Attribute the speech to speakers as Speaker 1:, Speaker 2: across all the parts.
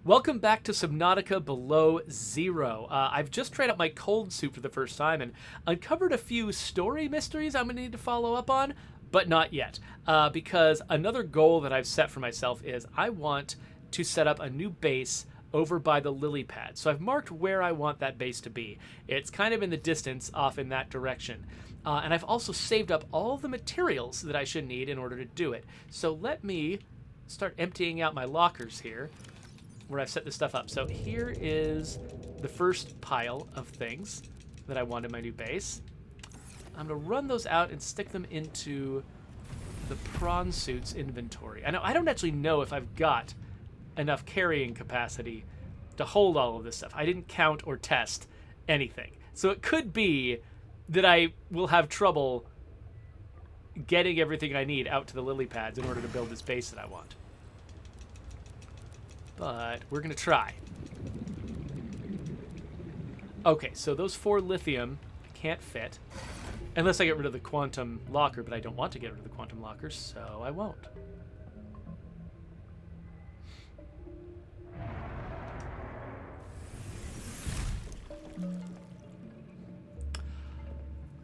Speaker 1: Welcome back to Subnautica Below Zero. I've just tried out my cold soup for the first time and uncovered a few story mysteries I'm going to need to follow up on, but not yet. Because another goal that I've set for myself is I want to set up a new base over by the lily pad. So I've marked where I want that base to be. It's kind of in the distance off in that direction. And I've also saved up all the materials that I should need in order to do it. So let me start emptying out my lockers here where I've set this stuff up. So here is the first pile of things that I want in my new base. I'm going to run those out and stick them into the prawn suit's inventory. I don't actually know if I've got enough carrying capacity to hold all of this stuff. I didn't count or test anything. So it could be that I will have trouble getting everything I need out to the lily pads in order to build this base that I want. But we're going to try. Okay, so those 4 lithium can't fit. Unless I get rid of the quantum locker, but I don't want to get rid of the quantum lockers, so I won't.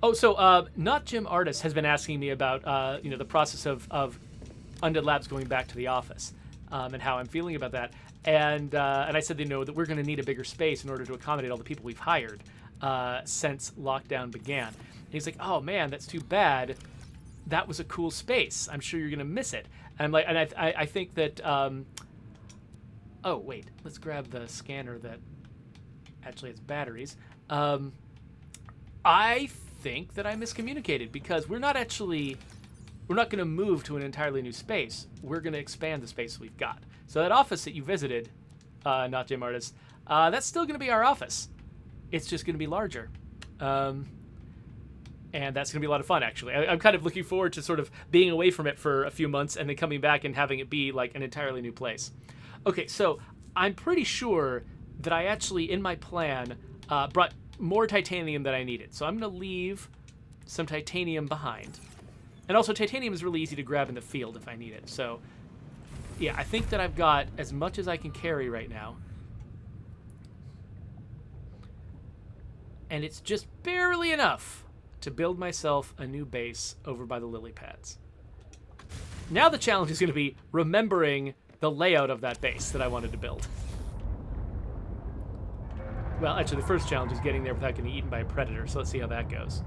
Speaker 1: Oh, so Not Jim Artist has been asking me about the process of Undead Labs going back to the office and how I'm feeling about that. And I said, that we're going to need a bigger space in order to accommodate all the people we've hired since lockdown began. And he's like, "Oh man, that's too bad. That was a cool space. I'm sure you're going to miss it." And I'm like, and I think that. Oh wait, let's grab the scanner that actually has batteries. I think that I miscommunicated because we're not going to move to an entirely new space. We're going to expand the space we've got. So that office that you visited, Not Jim Artist, that's still going to be our office. It's just going to be larger. And that's going to be a lot of fun, actually. I'm kind of looking forward to sort of being away from it for a few months and then coming back and having it be like an entirely new place. Okay, so I'm pretty sure that I actually, in my plan, brought more titanium than I needed. So I'm going to leave some titanium behind. And also, titanium is really easy to grab in the field if I need it. So, yeah, I think that I've got as much as I can carry right now. And it's just barely enough to build myself a new base over by the lily pads. Now the challenge is going to be remembering the layout of that base that I wanted to build. Well, actually, the first challenge is getting there without getting eaten by a predator, so let's see how that goes.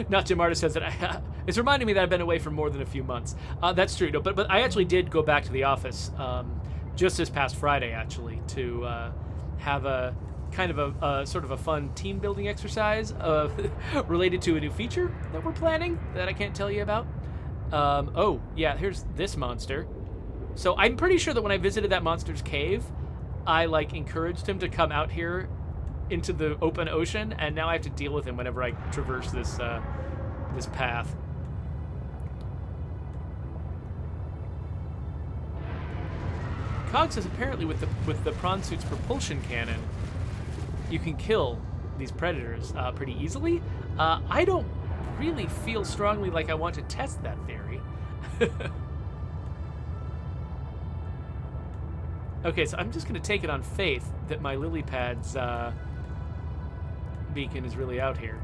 Speaker 1: Not Jim Artist says that it's reminding me that I've been away for more than a few months. That's true. No, but I actually did go back to the office just this past Friday, actually, to have a kind of a sort of a fun team building exercise related to a new feature that we're planning that I can't tell you about. Oh, yeah, here's this monster. So I'm pretty sure that when I visited that monster's cave, I encouraged him to come out here into the open ocean, and now I have to deal with him whenever I traverse this this path. Cog says apparently with the prawn suit's propulsion cannon, you can kill these predators pretty easily. I don't really feel strongly like I want to test that theory. Okay, so I'm just going to take it on faith that my lily pads beacon is really out here.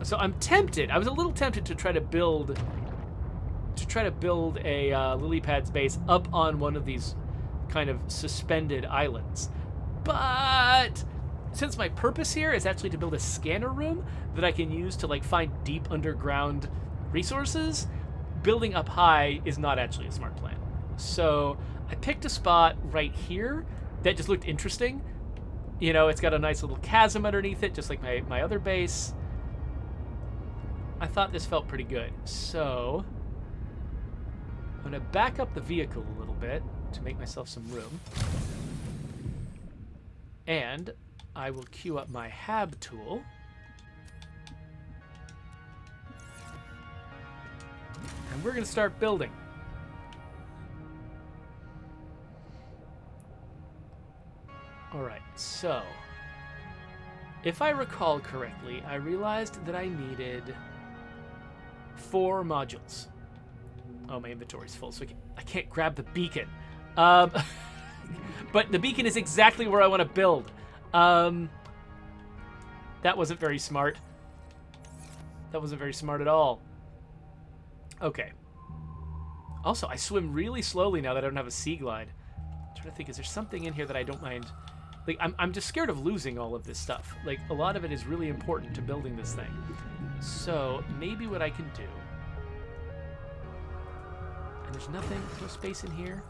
Speaker 1: So I'm tempted. I was a little tempted to try to build a lily pads base up on one of these kind of suspended islands. But since my purpose here is actually to build a scanner room that I can use to find deep underground resources, building up high is not actually a smart plan. So I picked a spot right here that just looked interesting. It's got a nice little chasm underneath it, just like my other base. I thought this felt pretty good. So I'm going to back up the vehicle a little bit to make myself some room. And I will queue up my HAB tool. And we're going to start building. Alright, so if I recall correctly, I realized that I needed 4 modules. Oh, my inventory's full, so I can't grab the beacon. But the beacon is exactly where I want to build. That wasn't very smart. That wasn't very smart at all. Okay. Also, I swim really slowly now that I don't have a sea glide. I'm trying to think, is there something in here that I don't mind? Like, I'm just scared of losing all of this stuff. Like, a lot of it is really important to building this thing. So, maybe what I can do... And there's nothing, there's no space in here.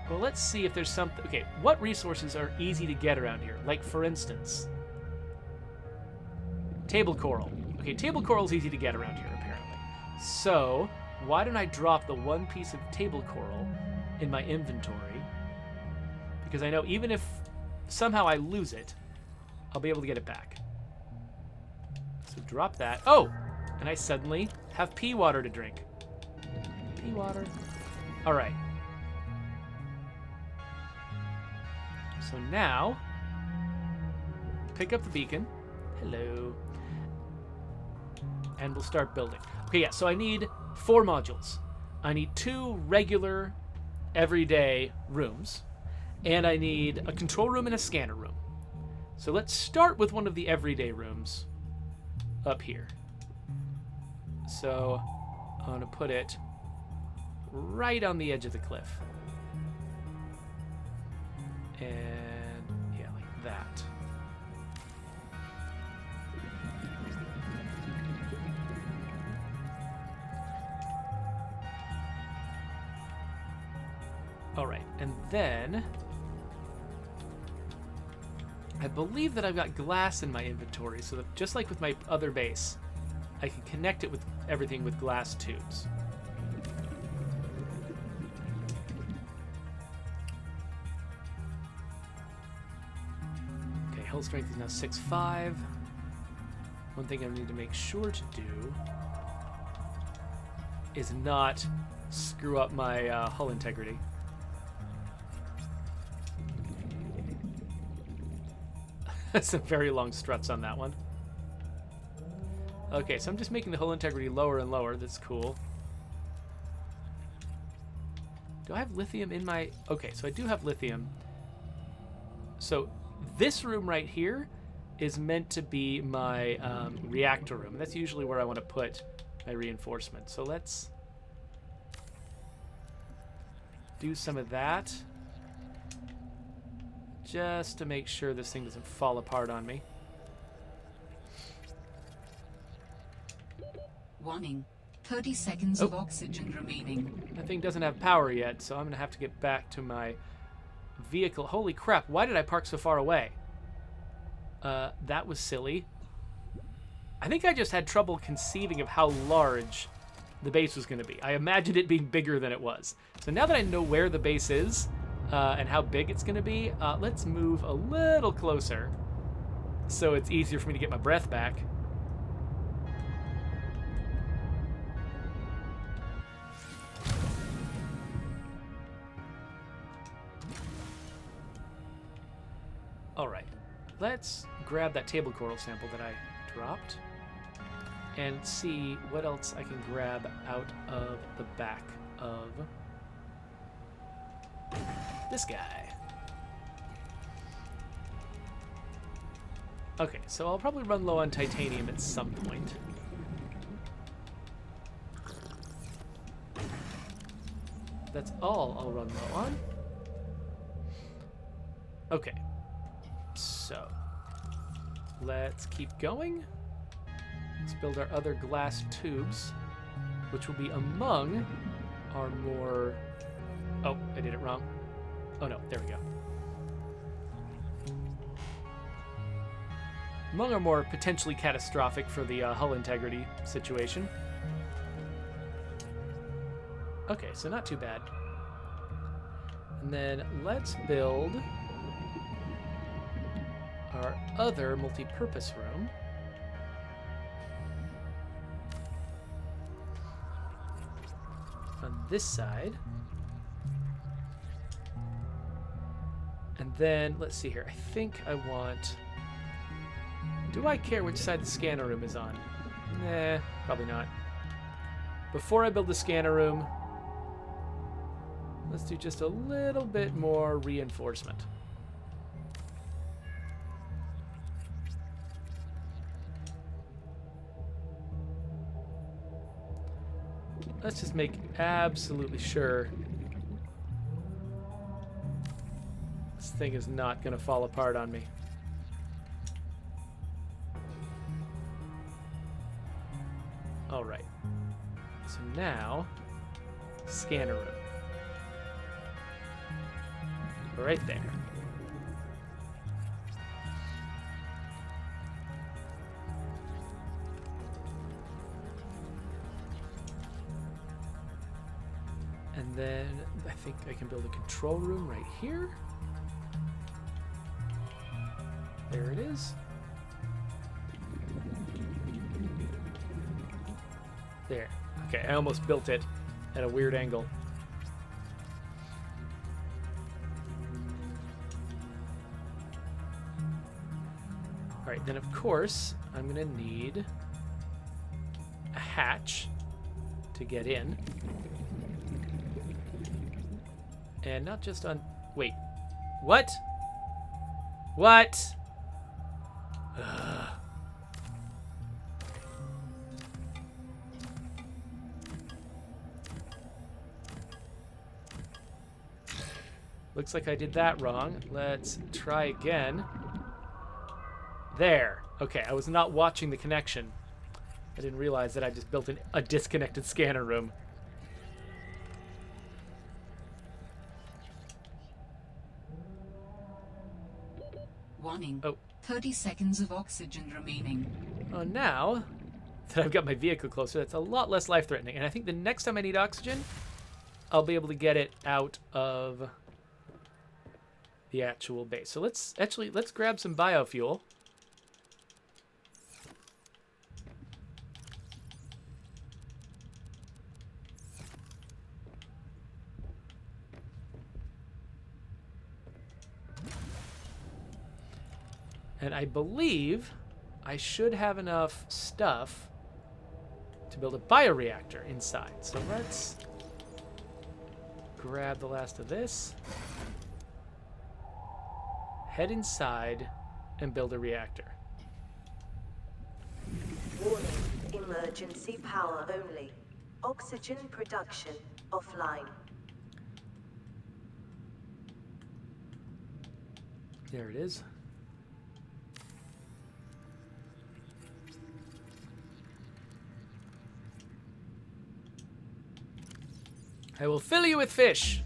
Speaker 1: Well, let's see if there's something... Okay, what resources are easy to get around here? Like, for instance... Table coral. Okay, table coral is easy to get around here, apparently. So, why don't I drop the 1 piece of table coral in my inventory? Because I know even if somehow I lose it, I'll be able to get it back. So drop that. Oh! And I suddenly have pea water to drink. Pea water. All right. So now, pick up the beacon. Hello. And we'll start building. Okay, yeah, so I need 4 modules. I need 2 regular, everyday rooms. And I need a control room and a scanner room. So let's start with one of the everyday rooms up here. So I'm going to put it right on the edge of the cliff. And yeah, like that. All right, and then I believe that I've got glass in my inventory, so that just like with my other base, I can connect it with everything with glass tubes. Okay, hull strength is now 6.5. One thing I need to make sure to do is not screw up my hull integrity. Some very long struts on that one. Okay, so I'm just making the hull integrity lower and lower. That's cool. Do I have lithium in my... Okay, so I do have lithium. So this room right here is meant to be my reactor room. And that's usually where I want to put my reinforcement. So let's do some of that. Just to make sure this thing doesn't fall apart on me.
Speaker 2: Warning. 30 seconds of oxygen remaining.
Speaker 1: That thing doesn't have power yet, so I'm going to have to get back to my vehicle. Holy crap, why did I park so far away? That was silly. I think I just had trouble conceiving of how large the base was going to be. I imagined it being bigger than it was. So now that I know where the base is, and how big it's going to be, let's move a little closer so it's easier for me to get my breath back. All right, let's grab that table coral sample that I dropped and see what else I can grab out of the back of this guy. Okay, so I'll probably run low on titanium at some point. That's all I'll run low on. Okay, so let's keep going. Let's build our other glass tubes, which will be among our more... Oh, I did it wrong. Oh no, there we go. Among our more potentially catastrophic for the hull integrity situation. Okay, so not too bad. And then let's build our other multi-purpose room. on this side. And then, let's see here. I think I want... Do I care which side the scanner room is on? Nah, probably not. Before I build the scanner room, let's do just a little bit more reinforcement. Let's just make absolutely sure this thing is not going to fall apart on me. All right. So now, scanner room. Right there. And then I think I can build a control room right here. There it is. There. Okay, I almost built it at a weird angle. All right, then of course, I'm gonna need a hatch to get in. And not just on... Wait. What? What? Ugh. Looks like I did that wrong. Let's try again. There. Okay, I was not watching the connection. I didn't realize that I just built a disconnected scanner room.
Speaker 2: Warning.
Speaker 1: Oh.
Speaker 2: 30 seconds of oxygen remaining.
Speaker 1: Oh, now that I've got my vehicle closer, that's a lot less life-threatening. And I think the next time I need oxygen, I'll be able to get it out of the actual base. So let's grab some biofuel. And I believe I should have enough stuff to build a bioreactor inside. So let's grab the last of this, head inside, and build a reactor.
Speaker 3: Warning, emergency power only. Oxygen production offline.
Speaker 1: There it is. I will fill you with fish.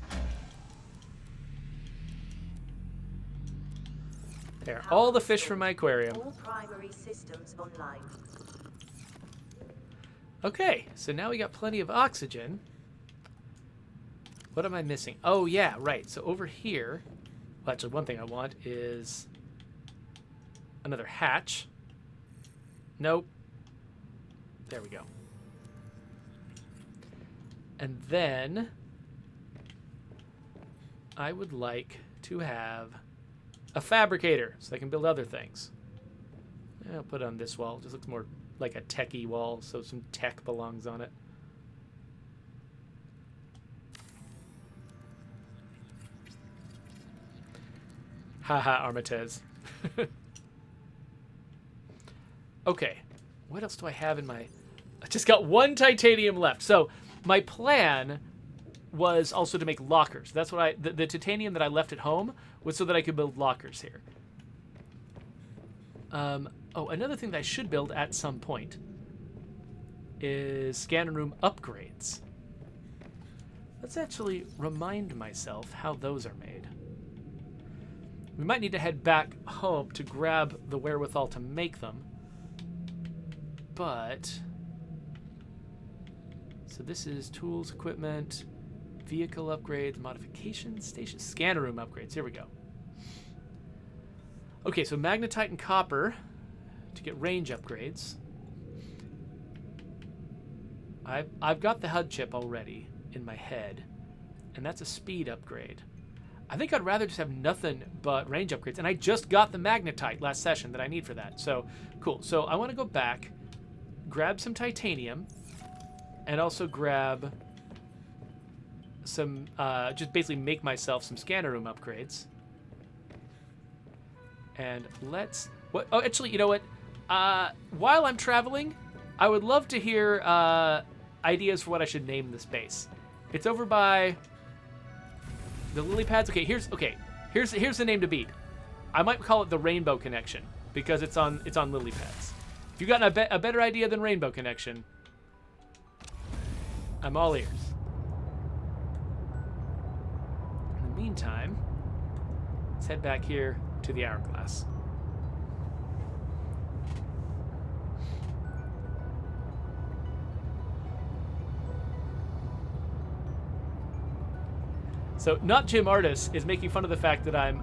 Speaker 1: There, all the fish from my aquarium.
Speaker 3: All primary systems online.
Speaker 1: Okay, so now we got plenty of oxygen. What am I missing? Oh, yeah, right. So over here, well, actually, one thing I want is another hatch. Nope. There we go. And then I would like to have a fabricator so I can build other things. I'll put it on this wall. It just looks more like a techie wall, so some tech belongs on it. Haha, Armatez. Okay, what else do I have in my... I just got one titanium left. So my plan was also to make lockers. That's what the titanium that I left at home was so that I could build lockers here. Oh, another thing that I should build at some point is scanner room upgrades. Let's actually remind myself how those are made. We might need to head back home to grab the wherewithal to make them. But... So this is tools, equipment, vehicle upgrades, modification station, scanner room upgrades. Here we go. Okay, so magnetite and copper to get range upgrades. I've got the HUD chip already. in my head, and that's a speed upgrade. I think I'd rather just have nothing but range upgrades, and I just got the magnetite last session that I need for that. So, cool. So I want to go back, grab some titanium, and also grab some, just basically make myself some scanner room upgrades. And let's, oh, actually, you know what? While I'm traveling, I would love to hear ideas for what I should name this base. It's over by the lily pads. Okay, here's the name to beat. I might call it the Rainbow Connection because it's on lily pads. If you got a better idea than Rainbow Connection, I'm all ears. In the meantime, let's head back here to the hourglass. So, not Jim Artis is making fun of the fact that I'm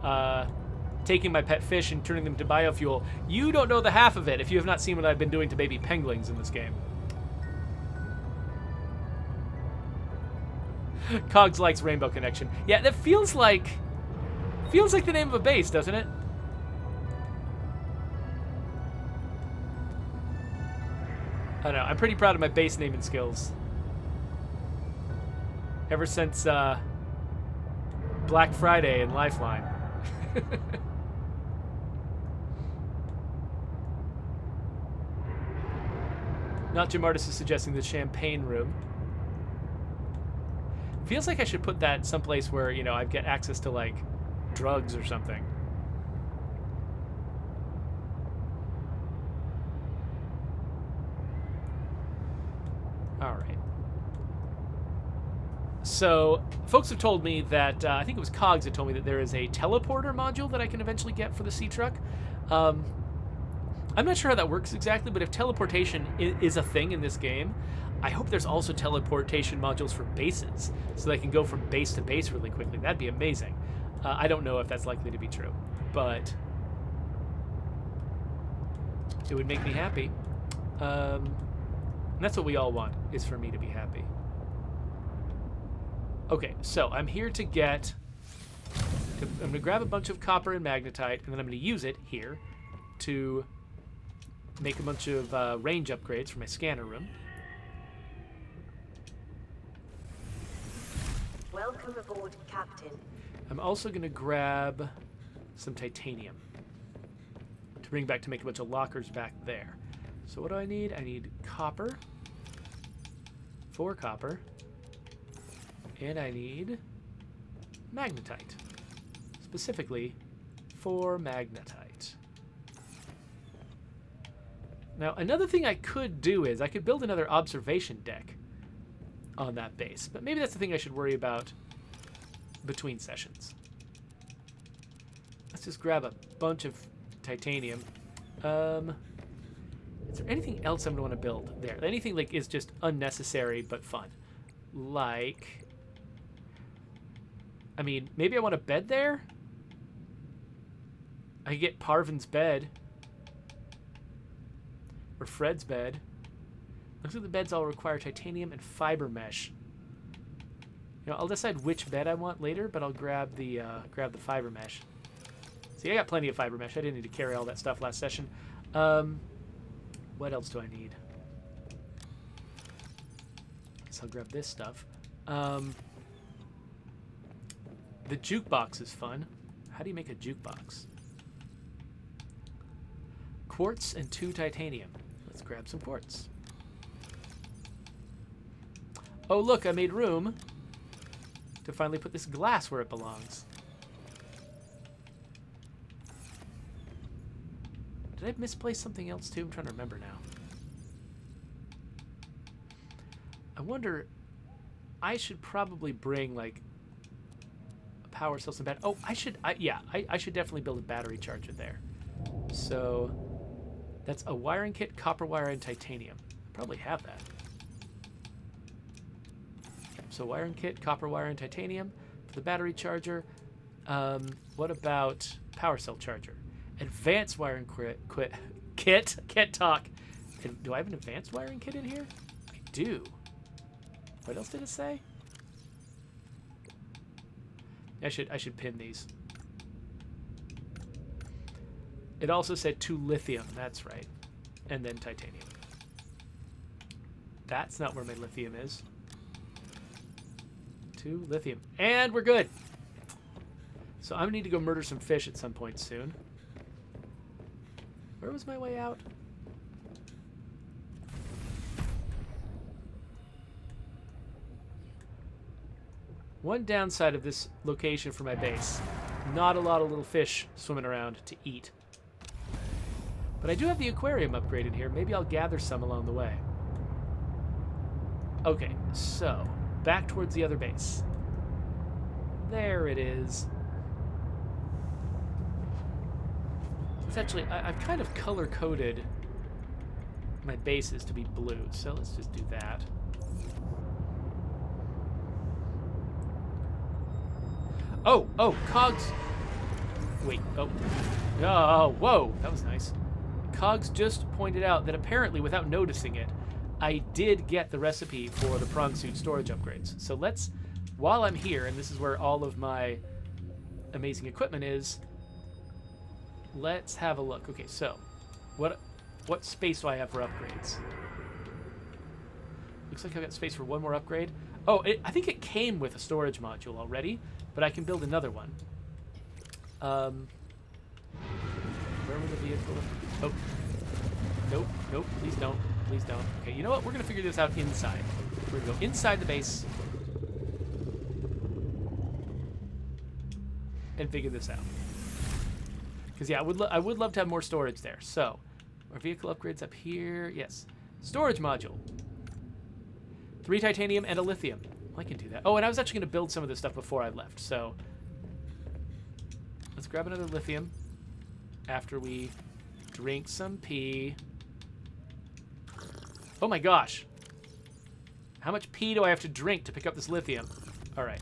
Speaker 1: taking my pet fish and turning them to biofuel. You don't know the half of it if you have not seen what I've been doing to baby penguins in this game. Cogs likes Rainbow Connection. Yeah, that feels like the name of a base, doesn't it? I don't know. I'm pretty proud of my base naming skills. Ever since Black Friday and Lifeline. Not Jim Artis is suggesting the champagne room. Feels like I should put that someplace where, you know, I get access to, like, drugs or something. All right. So, folks have told me that, I think it was Cogs that told me that there is a teleporter module that I can eventually get for the sea truck. I'm not sure how that works exactly, but if teleportation is a thing in this game, I hope there's also teleportation modules for bases, so they can go from base to base really quickly. That'd be amazing. I don't know if that's likely to be true, but it would make me happy. And that's what we all want, is for me to be happy. Okay, so I'm here to get... I'm going to grab a bunch of copper and magnetite, and then I'm going to use it here to make a bunch of range upgrades for my scanner room.
Speaker 3: Welcome aboard, Captain.
Speaker 1: I'm also going to grab some titanium to bring back to make a bunch of lockers back there. So what do I need? I need copper, 4 copper, and I need magnetite, specifically 4 magnetite. Now, another thing I could do is I could build another observation deck on that base, but maybe that's the thing I should worry about between sessions. Let's just grab a bunch of titanium. Is there anything else I'm going to want to build there? Anything like is just unnecessary but fun? Like, I mean, maybe I want a bed there? I could get Parvin's bed. Or Fred's bed. Looks like the beds all require titanium and fiber mesh. You know, I'll decide which bed I want later, but I'll grab the fiber mesh. See, I got plenty of fiber mesh. I didn't need to carry all that stuff last session. What else do I need? So I'll grab this stuff. The jukebox is fun. How do you make a jukebox? Quartz and 2 titanium. Let's grab some quartz. Oh, look, I made room to finally put this glass where it belongs. Did I misplace something else too? I'm trying to remember now. I wonder, I should probably bring like a power cell, some battery. Oh, I should definitely build a battery charger there. So that's a wiring kit, copper wire, and titanium. I probably have that. So wiring kit, copper wire, and titanium for the battery charger. What about power cell charger? Advanced wiring kit. Can't talk. Do I have an advanced wiring kit in here? I do. What else did it say? I should pin these. It also said 2 lithium. That's right. And then titanium. That's not where my lithium is. 2 lithium. And we're good. So I'm going to need to go murder some fish at some point soon. Where was my way out? One downside of this location for my base. Not a lot of little fish swimming around to eat. But I do have the aquarium upgraded here. Maybe I'll gather some along the way. Okay, so back towards the other base. There it is. It's actually, I've kind of color-coded my bases to be blue, so let's just do that. Oh, cogs. Wait, oh, whoa, that was nice. Cogs just pointed out that apparently, without noticing it, I did get the recipe for the prawn suit storage upgrades. So let's, while I'm here, and this is where all of my amazing equipment is, let's have a look. Okay, so what space do I have for upgrades? Looks like I've got space for one more upgrade. Oh, I think it came with a storage module already, but I can build another one. Where were the vehicle? Oh. Nope, please don't. Please don't. Okay, you know what? We're going to figure this out inside. We're going to go inside the base and figure this out. Because, yeah, I would love to have more storage there. So, our vehicle upgrades up here. Yes. Storage module. 3 titanium and a lithium. Well, I can do that. Oh, and I was actually going to build some of this stuff before I left. So, let's grab another lithium after we drink some pee. Oh my gosh. How much pee do I have to drink to pick up this lithium? All right.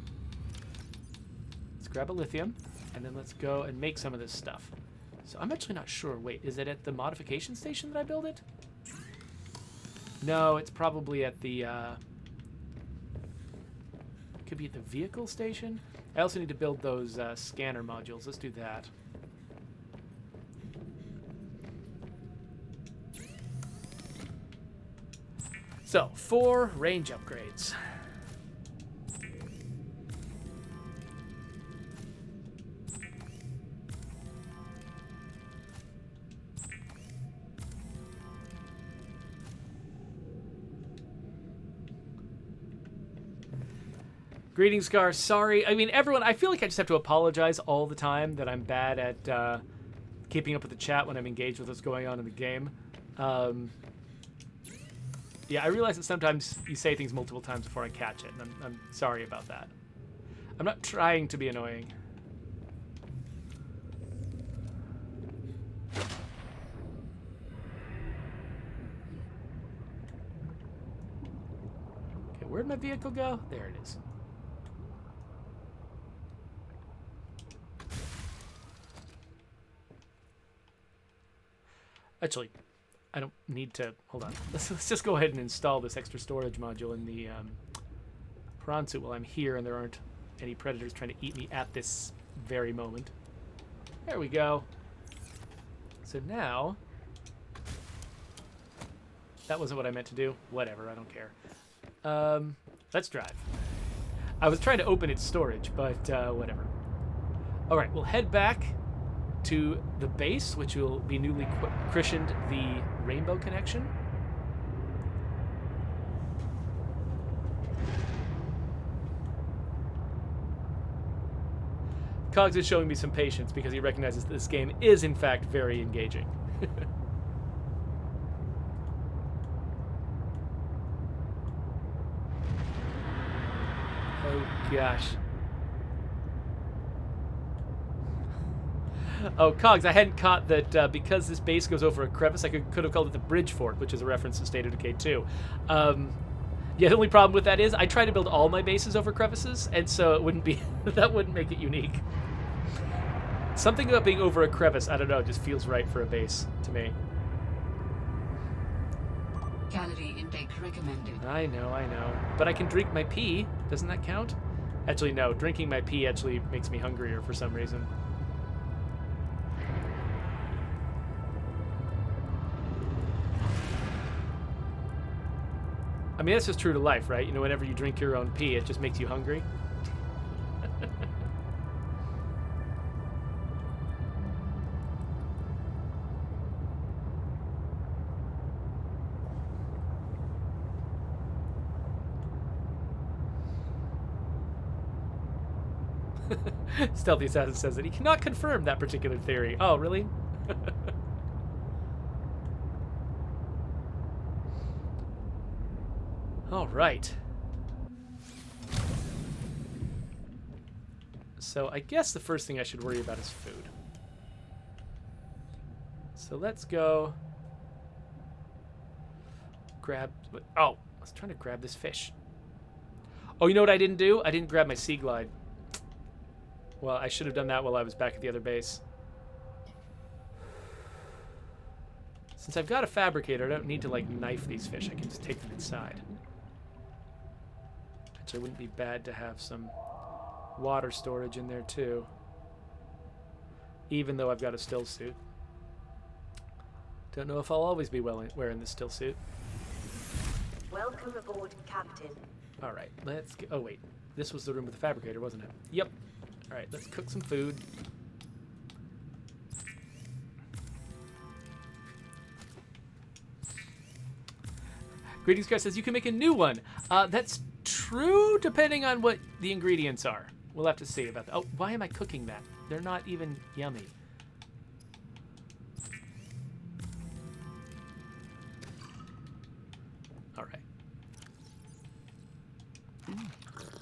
Speaker 1: Let's grab a lithium, and then let's go and make some of this stuff. So I'm actually not sure. Wait, is it at the modification station that I build it? No, it's probably at the... could be at the vehicle station. I also need to build those scanner modules. Let's do that. So, 4 range upgrades. Greetings, Scar. Sorry. I mean, everyone, I feel like I just have to apologize all the time that I'm bad at keeping up with the chat when I'm engaged with what's going on in the game. Yeah, I realize that sometimes you say things multiple times before I catch it, and I'm sorry about that. I'm not trying to be annoying. Okay, where'd my vehicle go? There it is. Actually, I don't need to... Hold on. Let's just go ahead and install this extra storage module in the prawn suit while I'm here and there aren't any predators trying to eat me at this very moment. There we go. So now... That wasn't what I meant to do. Whatever, I don't care. Let's drive. I was trying to open its storage, but whatever. Alright, we'll head back to the base, which will be newly christened the Rainbow Connection. Cogs is showing me some patience because he recognizes that this game is, in fact, very engaging. Oh, gosh. Oh, Cogs, I hadn't caught that because this base goes over a crevice, I could have called it the Bridge Fort, which is a reference to State of Decay 2. Yeah, the only problem with that is I try to build all my bases over crevices, and so it wouldn't be... that wouldn't make it unique. Something about being over a crevice, I don't know, just feels right for a base to me.
Speaker 2: Calorie intake recommended.
Speaker 1: I know. But I can drink my pee. Doesn't that count? Actually, no. Drinking my pee actually makes me hungrier for some reason. I mean, that's just true to life, right? You know, whenever you drink your own pee, it just makes you hungry. Stealthy Assassin says that he cannot confirm that particular theory. Oh, really? All right. So I guess the first thing I should worry about is food. So let's go grab... Oh, I was trying to grab this fish. Oh, you know what I didn't do? I didn't grab my Sea Glide. Well, I should have done that while I was back at the other base. Since I've got a fabricator, I don't need to, like, knife these fish. I can just take them inside. Actually, it wouldn't be bad to have some water storage in there, too. Even though I've got a still suit. Don't know if I'll always be wearing this still suit.
Speaker 3: Welcome aboard, Captain.
Speaker 1: All right, let's go. Oh, wait. This was the room with the fabricator, wasn't it? Yep. All right, let's cook some food. Greetings, Chris says you can make a new one. That's true, depending on what the ingredients are. We'll have to see about that. Oh, why am I cooking that? They're not even yummy. All right.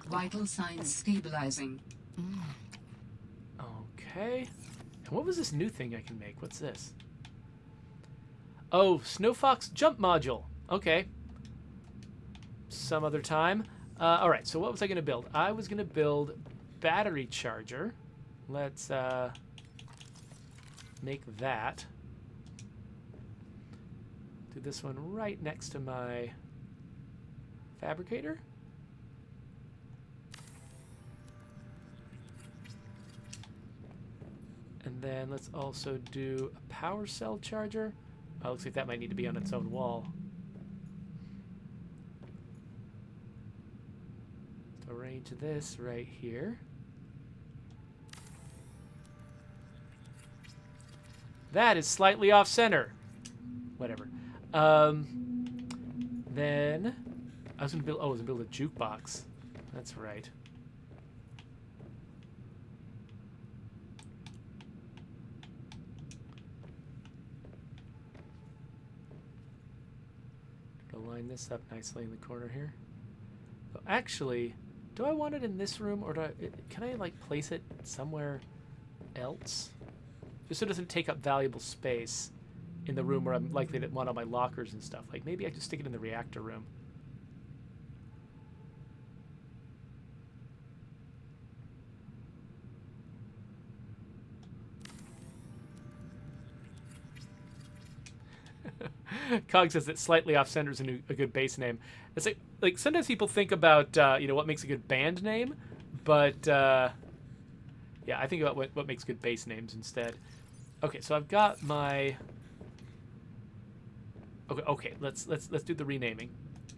Speaker 2: Vital signs stabilizing.
Speaker 1: Okay. And what was this new thing I can make? What's this? Oh, Snow Fox jump module. Okay. Some other time. All right, so what was I going to build? I was going to build battery charger. Let's make that. Do this one right next to my fabricator. And then let's also do a power cell charger. Oh, looks like that might need to be on its own wall. So arrange this right here. That is slightly off center. Whatever. Then I was gonna build. Oh, I was gonna build a jukebox. That's right. Line this up nicely in the corner here. Oh, actually, do I want it in this room, or can I like place it somewhere else? Just so it doesn't take up valuable space in the room where I'm likely to want all my lockers and stuff. Like maybe I just stick it in the reactor room. Cog says that slightly off center is a good base name. It's like sometimes people think about you know, what makes a good band name, but yeah, I think about what makes good base names instead. Okay, so I've got my. Okay, let's do the renaming.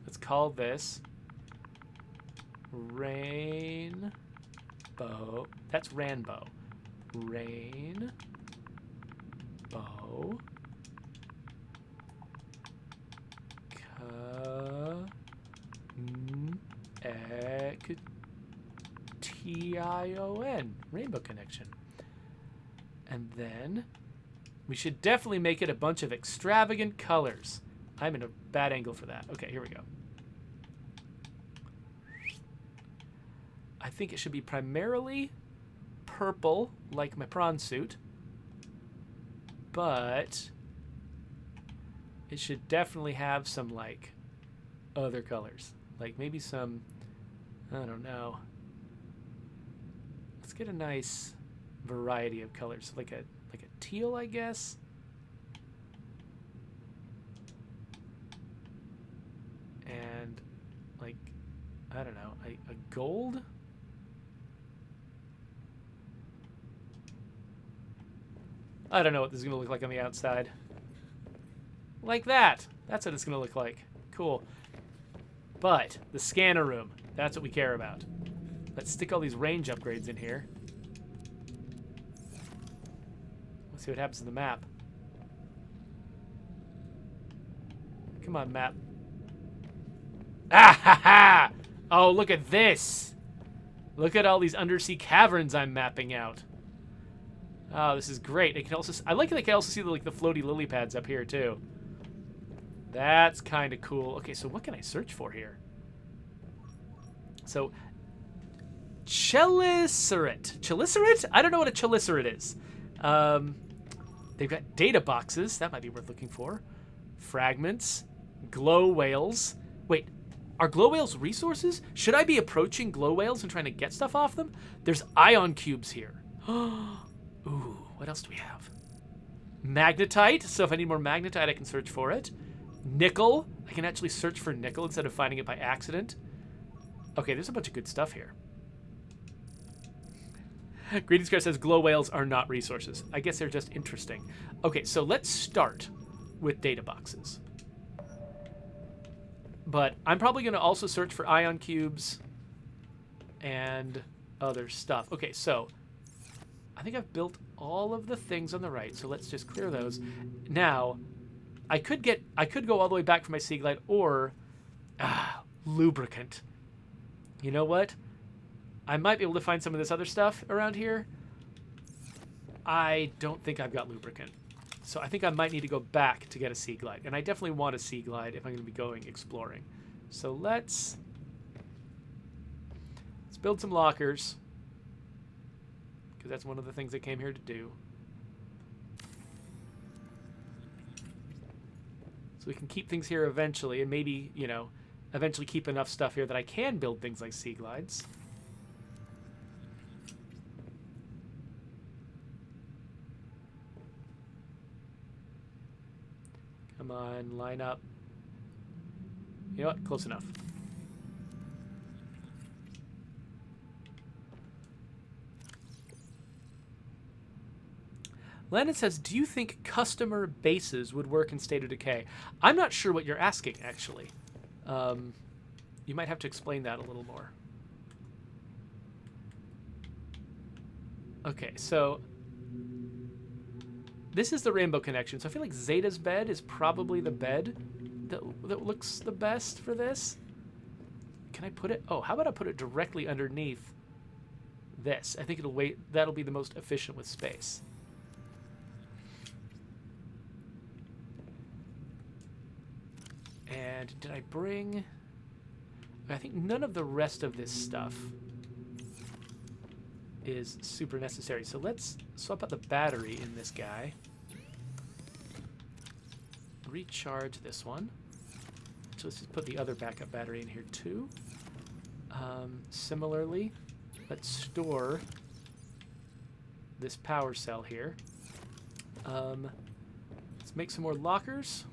Speaker 1: Let's call this Rainbow. That's Ranbow. Rainbow. Tion. Rainbow Connection. And then we should definitely make it a bunch of extravagant colors. I'm in a bad angle for that. Okay, here we go. I think it should be primarily purple, like my prawn suit. But it should definitely have some, like, other colors. Like, maybe some, I don't know. Let's get a nice variety of colors. Like a teal, I guess. And, like, I don't know, a gold? I don't know what this is going to look like on the outside. Like that. That's what it's going to look like. Cool. But the scanner room, that's what we care about. Let's stick all these range upgrades in here. Let's see what happens to the map. Come on, map. Ah ha ha! Oh, look at this. Look at all these undersea caverns I'm mapping out. Oh, this is great. It can also, I like that I can also see the floaty lily pads up here too. That's kind of cool. Okay, so what can I search for here? So, Chelicerate. Chelicerate? I don't know what a Chelicerate is. They've got data boxes. That might be worth looking for. Fragments. Glow whales. Wait, are glow whales resources? Should I be approaching glow whales and trying to get stuff off them? There's ion cubes here. Ooh, what else do we have? Magnetite. So if I need more magnetite, I can search for it. Nickel. I can actually search for nickel instead of finding it by accident. Okay, there's a bunch of good stuff here. Greetings Crash says glow whales are not resources. I guess they're just interesting. Okay, so let's start with data boxes. But I'm probably going to also search for ion cubes and other stuff. Okay, so I think I've built all of the things on the right, so let's just clear those. Now, I could go all the way back for my sea glide, or lubricant. You know what? I might be able to find some of this other stuff around here. I don't think I've got lubricant. So I think I might need to go back to get a sea glide. And I definitely want a sea glide if I'm going to be going exploring. So let's build some lockers, because that's one of the things I came here to do. So we can keep things here eventually, and maybe, you know, eventually keep enough stuff here that I can build things like sea glides. Come on, line up. You know what? Close enough. Landon says, do you think customer bases would work in State of Decay? I'm not sure what you're asking, actually. You might have to explain that a little more. Okay, so this is the rainbow connection. So I feel like Zeta's bed is probably the bed that looks the best for this. Can I put it? Oh, how about I put it directly underneath this? I think that'll be the most efficient with space. And did I bring... I think none of the rest of this stuff is super necessary. So let's swap out the battery in this guy. Recharge this one. So let's just put the other backup battery in here too. Similarly, let's store this power cell here. Let's make some more lockers.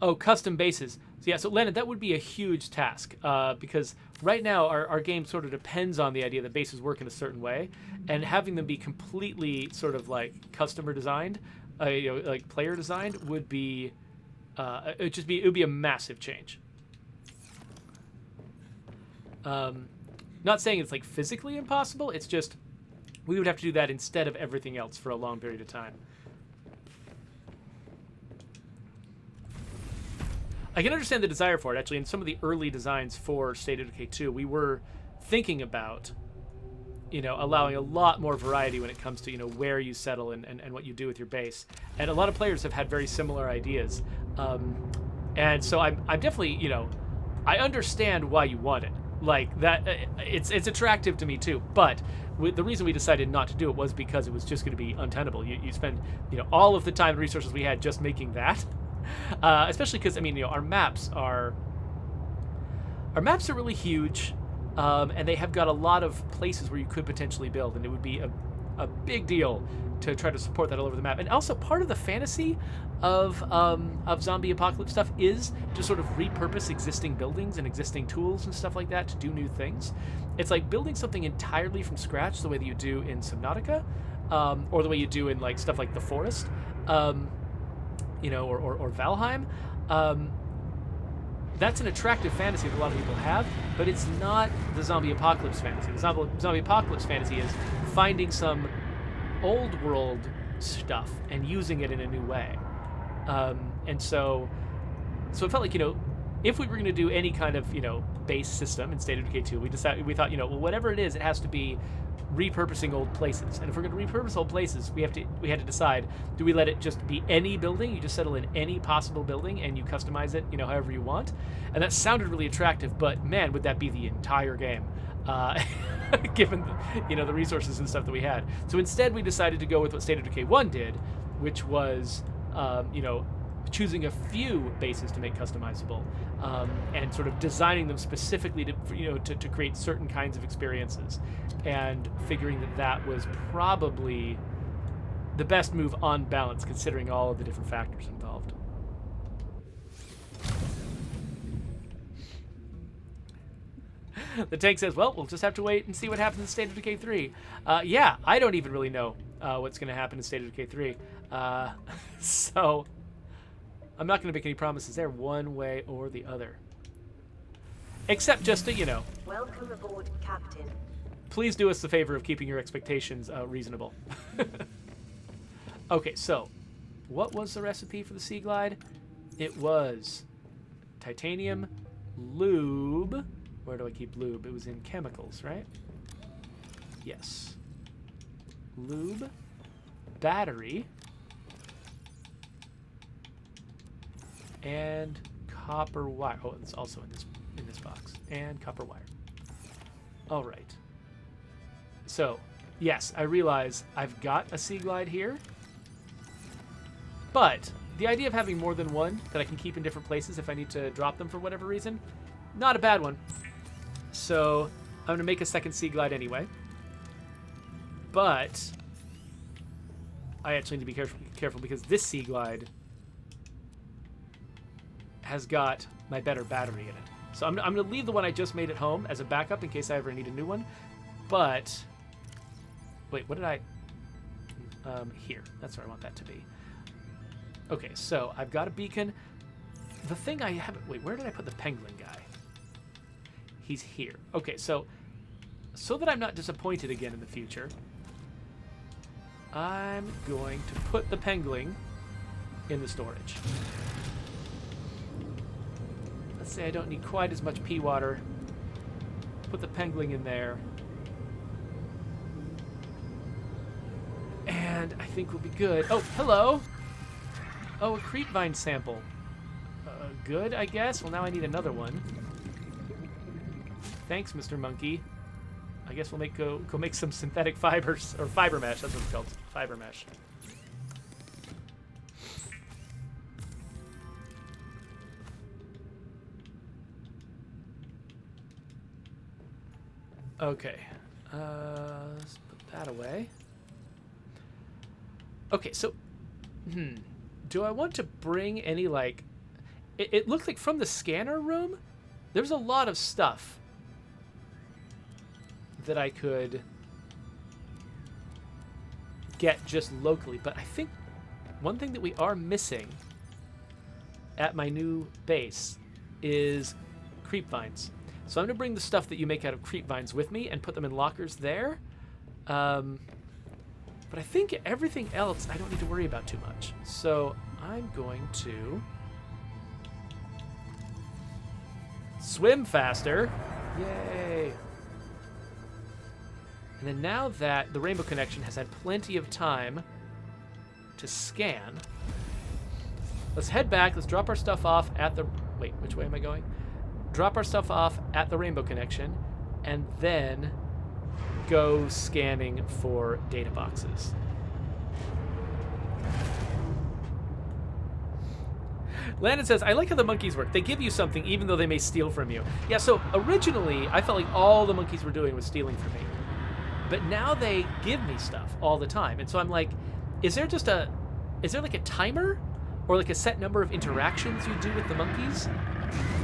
Speaker 1: Oh, custom bases. So yeah, so Lennon, that would be a huge task because right now our game sort of depends on the idea that bases work in a certain way, and having them be completely sort of like customer designed, you know, like player designed would be, it would be a massive change. Not saying it's like physically impossible. It's just we would have to do that instead of everything else for a long period of time. I can understand the desire for it, actually. In some of the early designs for State of Decay 2, we were thinking about, you know, allowing a lot more variety when it comes to, you know, where you settle and what you do with your base. And a lot of players have had very similar ideas. And so I'm definitely, you know, I understand why you want it. Like, that, it's attractive to me, too. But the reason we decided not to do it was because it was just going to be untenable. You spend, you know, all of the time and resources we had just making that. Especially because, I mean, you know, our maps are really huge, And they have got a lot of places where you could potentially build, and it would be a big deal to try to support that all over the map. And also, part of the fantasy of zombie apocalypse stuff is to sort of repurpose existing buildings and existing tools and stuff like that to do new things. It's like building something entirely from scratch, the way that you do in Subnautica, or the way you do in like stuff like The Forest, you know, or Valheim. That's an attractive fantasy that a lot of people have, but it's not the zombie apocalypse fantasy. The zombie apocalypse fantasy is finding some old world stuff and using it in a new way. And so it felt like, you know, if we were going to do any kind of, you know, base system in State of Decay 2, we thought, you know, well, whatever it is, it has to be repurposing old places. And if we're going to repurpose old places, we had to decide, do we let it just be any building? You just settle in any possible building and you customize it, you know, however you want. And that sounded really attractive, but man, would that be the entire game, given you know, the resources and stuff that we had. So instead, we decided to go with what State of Decay 1 did, which was you know, choosing a few bases to make customizable, and sort of designing them specifically to, you know, to create certain kinds of experiences, and figuring that was probably the best move on balance, considering all of the different factors involved. The tank says, well, we'll just have to wait and see what happens in State of Decay 3. Yeah, I don't even really know what's going to happen in State of Decay 3. So I'm not going to make any promises there one way or the other. Except just to, you know,
Speaker 3: Welcome aboard, Captain.
Speaker 1: please do us the favor of keeping your expectations reasonable. Okay, so what was the recipe for the Sea Glide? It was titanium, lube. Where do I keep lube? It was in chemicals, right? Yes. Lube, battery, and copper wire. Oh, it's also in this box. And copper wire. All right. So, yes, I realize I've got a Sea Glide here, but the idea of having more than one that I can keep in different places if I need to drop them for whatever reason, not a bad one. So I'm going to make a second Sea Glide anyway. But I actually need to be careful because this Sea Glide has got my better battery in it. So I'm going to leave the one I just made at home as a backup in case I ever need a new one. But wait, what did I... here. That's where I want that to be. Okay, so I've got a beacon. The thing I haven't... Wait, where did I put the penguin guy? He's here. Okay, so that I'm not disappointed again in the future, I'm going to put the penguin in the storage. Let's say I don't need quite as much pea water. Put the penguin in there. And I think we'll be good. Oh, hello! Oh, a creepvine sample. Good, I guess. Well, now I need another one. Thanks, Mr. Monkey. I guess we'll go make some synthetic fibers, or fiber mesh. That's what it's called, fiber mesh. Okay, let's put that away. Okay, so, do I want to bring any, like... It looked like from the scanner room, there's a lot of stuff that I could get just locally. But I think one thing that we are missing at my new base is creep vines. So I'm going to bring the stuff that you make out of creep vines with me and put them in lockers there. But I think everything else I don't need to worry about too much. So I'm going to swim faster. Yay. And then now that the Rainbow Connection has had plenty of time to scan, let's head back. Let's drop our stuff off at the... Wait, which way am I going? Drop our stuff off at the Rainbow Connection, and then go scanning for data boxes. Landon says, I like how the monkeys work. They give you something even though they may steal from you. Yeah, so originally, I felt like all the monkeys were doing was stealing from me. But now they give me stuff all the time. And so I'm like, is there like a timer? Or like a set number of interactions you do with the monkeys?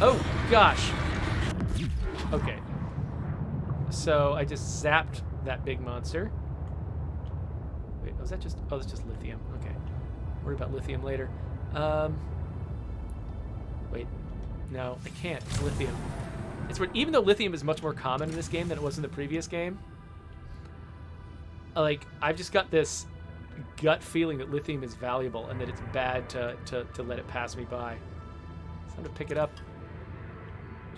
Speaker 1: Oh, gosh. Okay. So I just zapped that big monster. Wait, was that just... Oh, that's just lithium. Okay. Worry about lithium later. Wait. No, I can't. It's lithium. It's weird. Even though lithium is much more common in this game than it was in the previous game, like, I've just got this gut feeling that lithium is valuable and that it's bad to let it pass me by. It's time to pick it up.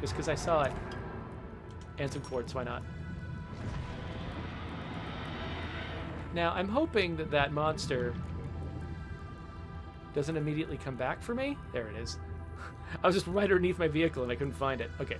Speaker 1: Just because I saw it. And some quartz, why not? Now, I'm hoping that that monster doesn't immediately come back for me. There it is. I was just right underneath my vehicle and I couldn't find it. Okay.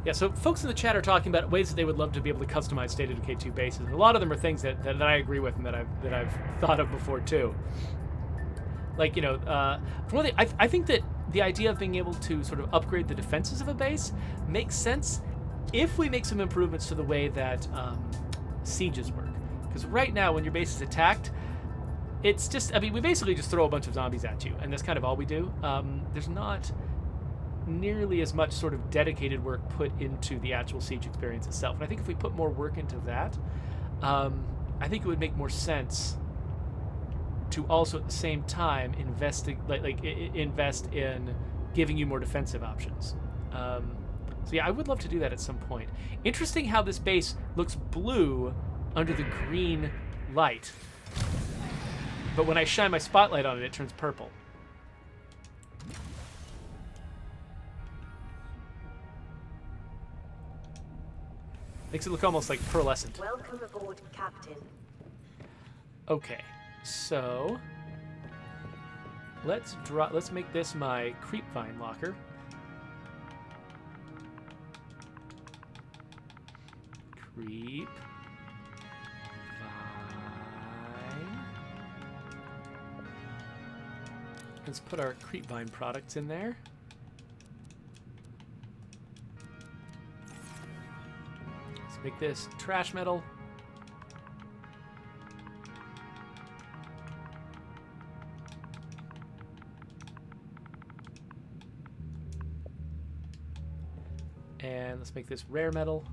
Speaker 1: Yeah, so folks in the chat are talking about ways that they would love to be able to customize State of Decay 2 bases. And a lot of them are things that I agree with and that I've thought of before too. Like, you know, for one thing, I think that the idea of being able to sort of upgrade the defenses of a base makes sense if we make some improvements to the way that sieges work. Because right now, when your base is attacked, it's just, I mean, we basically just throw a bunch of zombies at you, and that's kind of all we do. There's not nearly as much sort of dedicated work put into the actual siege experience itself. And I think if we put more work into that, I think it would make more sense to also at the same time invest in giving you more defensive options. So yeah, I would love to do that at some point. Interesting how this base looks blue under the green light, but when I shine my spotlight on it, it turns purple. Makes it look almost like pearlescent.
Speaker 3: Welcome aboard, Captain.
Speaker 1: Okay, so let's make this my creep vine locker. Creep vine. Let's put our creep vine products in there. Make this trash metal. And let's make this rare metal.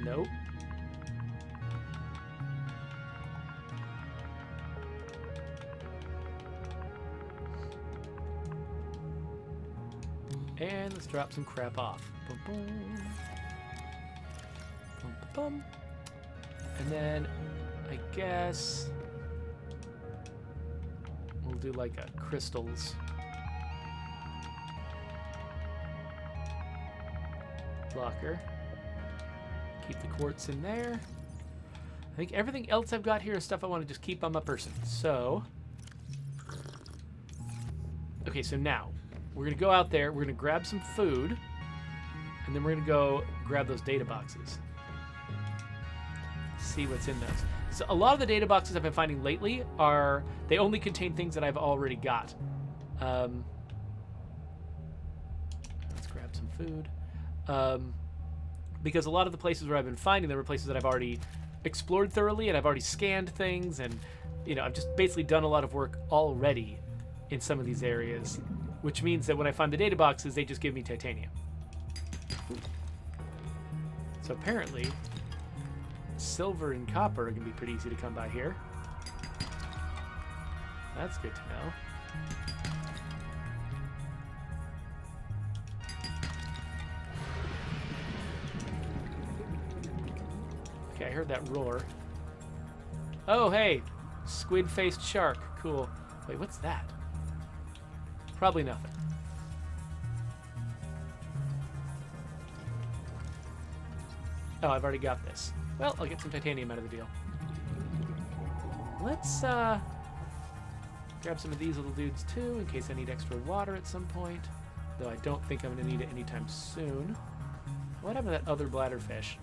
Speaker 1: Nope. And let's drop some crap off. Boom, boom. Boom, boom, boom. And then I guess we'll do like a crystals locker. Keep the quartz in there. I think everything else I've got here is stuff I want to just keep on my person. So, okay, so now we're going to go out there, we're going to grab some food, and then we're going to go grab those data boxes. See what's in those. So a lot of the data boxes I've been finding lately they only contain things that I've already got. Let's grab some food. Because a lot of the places where I've been finding them are places that I've already explored thoroughly, and I've already scanned things, and, you know, I've just basically done a lot of work already in some of these areas. Which means that when I find the data boxes, they just give me titanium. So apparently, silver and copper are going to be pretty easy to come by here. That's good to know. Okay, I heard that roar. Oh, hey! Squid-faced shark. Cool. Wait, what's that? Probably nothing. Oh, I've already got this. Well, I'll get some titanium out of the deal. Let's grab some of these little dudes too, in case I need extra water at some point. Though I don't think I'm going to need it anytime soon. What happened to that other bladderfish?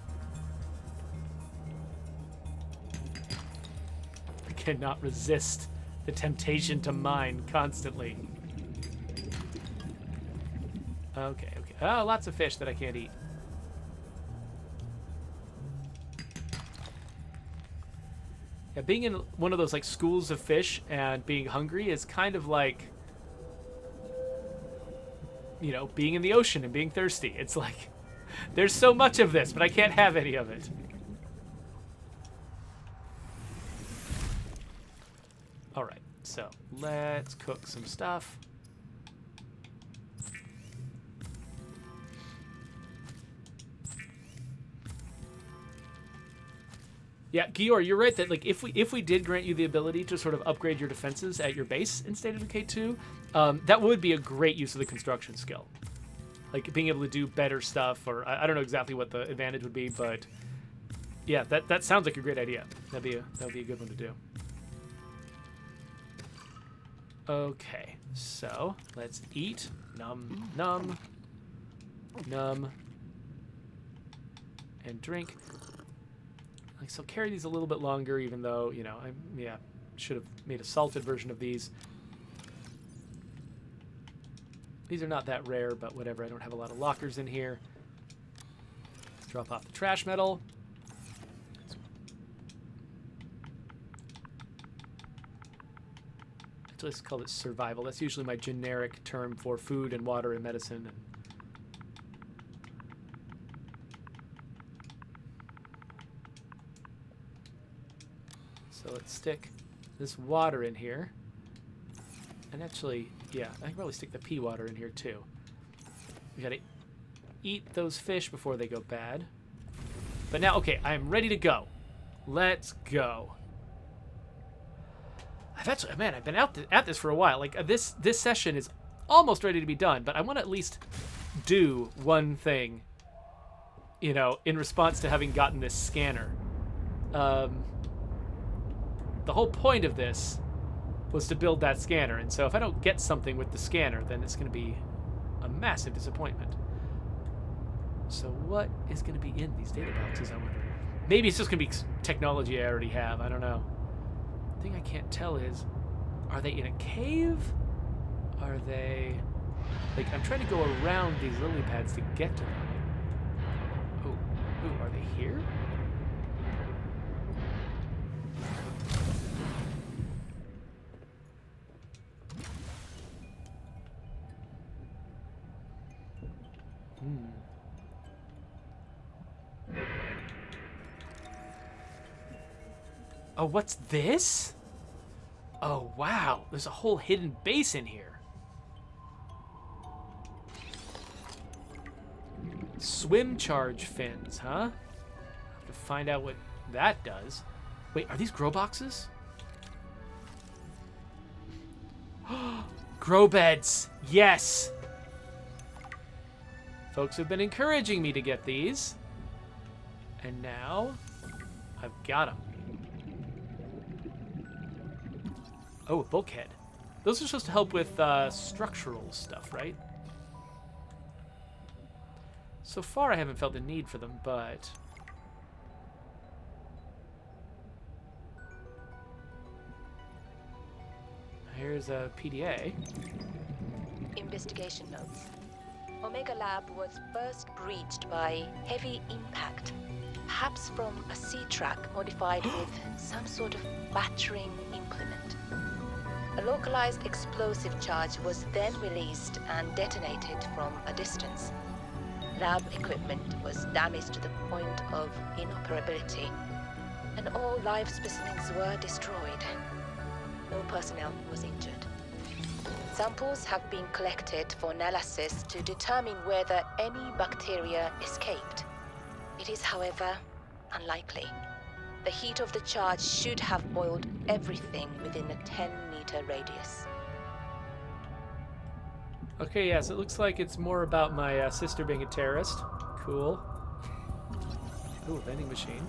Speaker 1: I cannot resist the temptation to mine constantly. Okay, okay. Oh, lots of fish that I can't eat. Yeah, being in one of those like schools of fish and being hungry is kind of like, you know, being in the ocean and being thirsty. It's like, there's so much of this, but I can't have any of it. All right, so let's cook some stuff. Yeah, Gior, you're right that like if we did grant you the ability to sort of upgrade your defenses at your base in State of Decay 2, that would be a great use of the construction skill. Like being able to do better stuff, or I don't know exactly what the advantage would be, but yeah, that sounds like a great idea. That'd be a good one to do. Okay, so let's eat. Num num num and drink. Like, so carry these a little bit longer, even though, you know, I should have made a salted version of these. These are not that rare, but whatever. I don't have a lot of lockers in here. Drop off the trash metal. Let's call it survival. That's usually my generic term for food and water and medicine. And so let's stick this water in here. And actually, yeah, I can probably stick the pea water in here too. We gotta eat those fish before they go bad. But now, okay, I'm ready to go. Let's go. I've been at this for a while. Like this session is almost ready to be done, but I want to at least do one thing, you know, in response to having gotten this scanner. The whole point of this was to build that scanner, and so if I don't get something with the scanner, then it's going to be a massive disappointment. So what is going to be in these data boxes, I wonder? Maybe it's just going to be technology I already have. I don't know. The thing I can't tell is, are they in a cave? Are they... Like, I'm trying to go around these lily pads to get to them. Oh, are they here? Oh, what's this? Oh, wow. There's a whole hidden base in here. Swim charge fins, huh? Have to find out what that does. Wait, are these grow boxes? Grow beds. Yes. Folks have been encouraging me to get these. And now I've got them. Oh, a bulkhead. Those are supposed to help with structural stuff, right? So far, I haven't felt the need for them, but... Here's a PDA.
Speaker 3: Investigation notes. Omega Lab was first breached by heavy impact, perhaps from a sea track modified with some sort of battering implement. A localized explosive charge was then released and detonated from a distance. Lab equipment was damaged to the point of inoperability, and all live specimens were destroyed. No personnel was injured. Samples have been collected for analysis to determine whether any bacteria escaped. It is, however, unlikely. The heat of the charge should have boiled everything within a 10-meter radius.
Speaker 1: Okay, yes, it looks like it's more about my sister being a terrorist. Cool. Ooh, vending machine.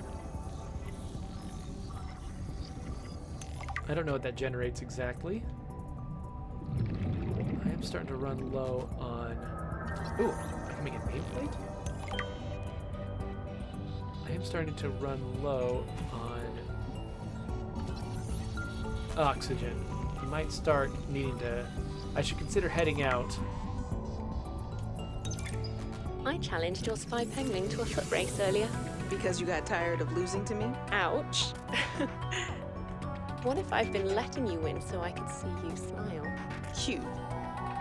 Speaker 1: I don't know what that generates exactly. I am starting to run low on... Ooh, I can make a nameplate? I am starting to run low on oxygen. I might start needing to... I should consider heading out.
Speaker 4: I challenged your spy penguin to a foot race earlier.
Speaker 5: Because you got tired of losing to me?
Speaker 4: Ouch. What if I've been letting you win so I could see you smile?
Speaker 5: Cute.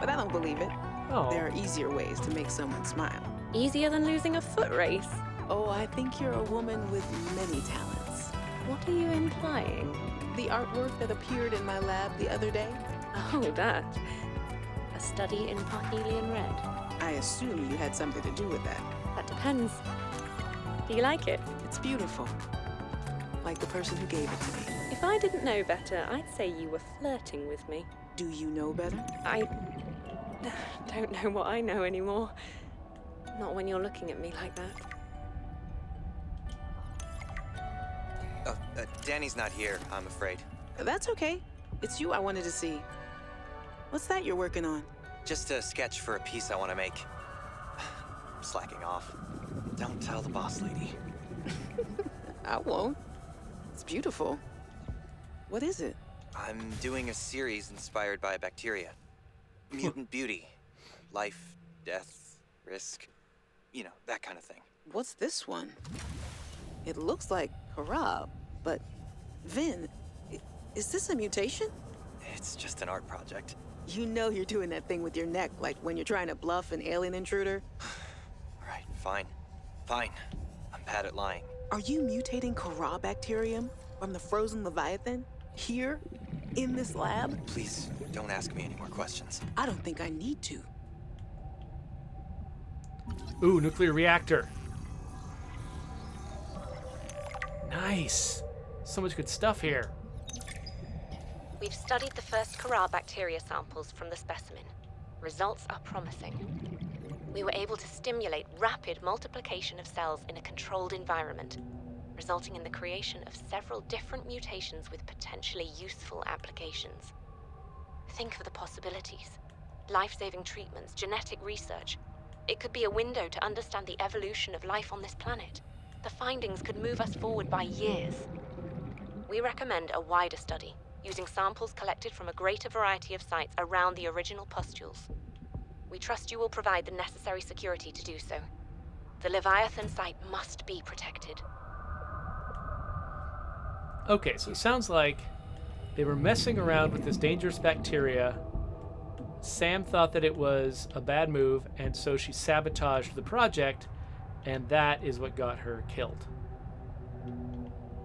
Speaker 5: But I don't believe it.
Speaker 1: Oh.
Speaker 5: There are easier ways to make someone smile.
Speaker 4: Easier than losing a foot race?
Speaker 5: Oh, I think you're a woman with many talents.
Speaker 4: What are you implying?
Speaker 5: The artwork that appeared in my lab the other day?
Speaker 4: Oh, that. A study in Parhelion Red.
Speaker 5: I assume you had something to do with that.
Speaker 4: That depends. Do you like it?
Speaker 5: It's beautiful. Like the person who gave it to me.
Speaker 4: If I didn't know better, I'd say you were flirting with me.
Speaker 5: Do you know better?
Speaker 4: I don't know what I know anymore. Not when you're looking at me like that.
Speaker 6: Danny's not here, I'm afraid.
Speaker 5: That's okay. It's you I wanted to see. What's that you're working on?
Speaker 6: Just a sketch for a piece I want to make. I'm slacking off. Don't tell the boss lady.
Speaker 5: I won't. It's beautiful. What is it?
Speaker 6: I'm doing a series inspired by bacteria. Mutant beauty. Life, death, risk. You know, that kind of thing.
Speaker 5: What's this one? It looks like Harab, but Vin, is this a mutation?
Speaker 6: It's just an art project.
Speaker 5: You know you're doing that thing with your neck, like when you're trying to bluff an alien intruder.
Speaker 6: Right, fine. Fine. I'm bad at lying.
Speaker 5: Are you mutating Kara bacterium from the frozen Leviathan? Here? In this lab?
Speaker 6: Please, don't ask me any more questions.
Speaker 5: I don't think I need to.
Speaker 1: Ooh, nuclear reactor. Nice. So much good stuff here.
Speaker 4: We've studied the first Kara bacteria samples from the specimen. Results are promising. We were able to stimulate rapid multiplication of cells in a controlled environment, resulting in the creation of several different mutations with potentially useful applications. Think of the possibilities. Life-saving treatments, genetic research. It could be a window to understand the evolution of life on this planet. The findings could move us forward by years. We recommend a wider study, using samples collected from a greater variety of sites around the original pustules. We trust you will provide the necessary security to do so. The Leviathan site must be protected.
Speaker 1: Okay, so it sounds like they were messing around with this dangerous bacteria. Sam thought that it was a bad move, and so she sabotaged the project, and that is what got her killed.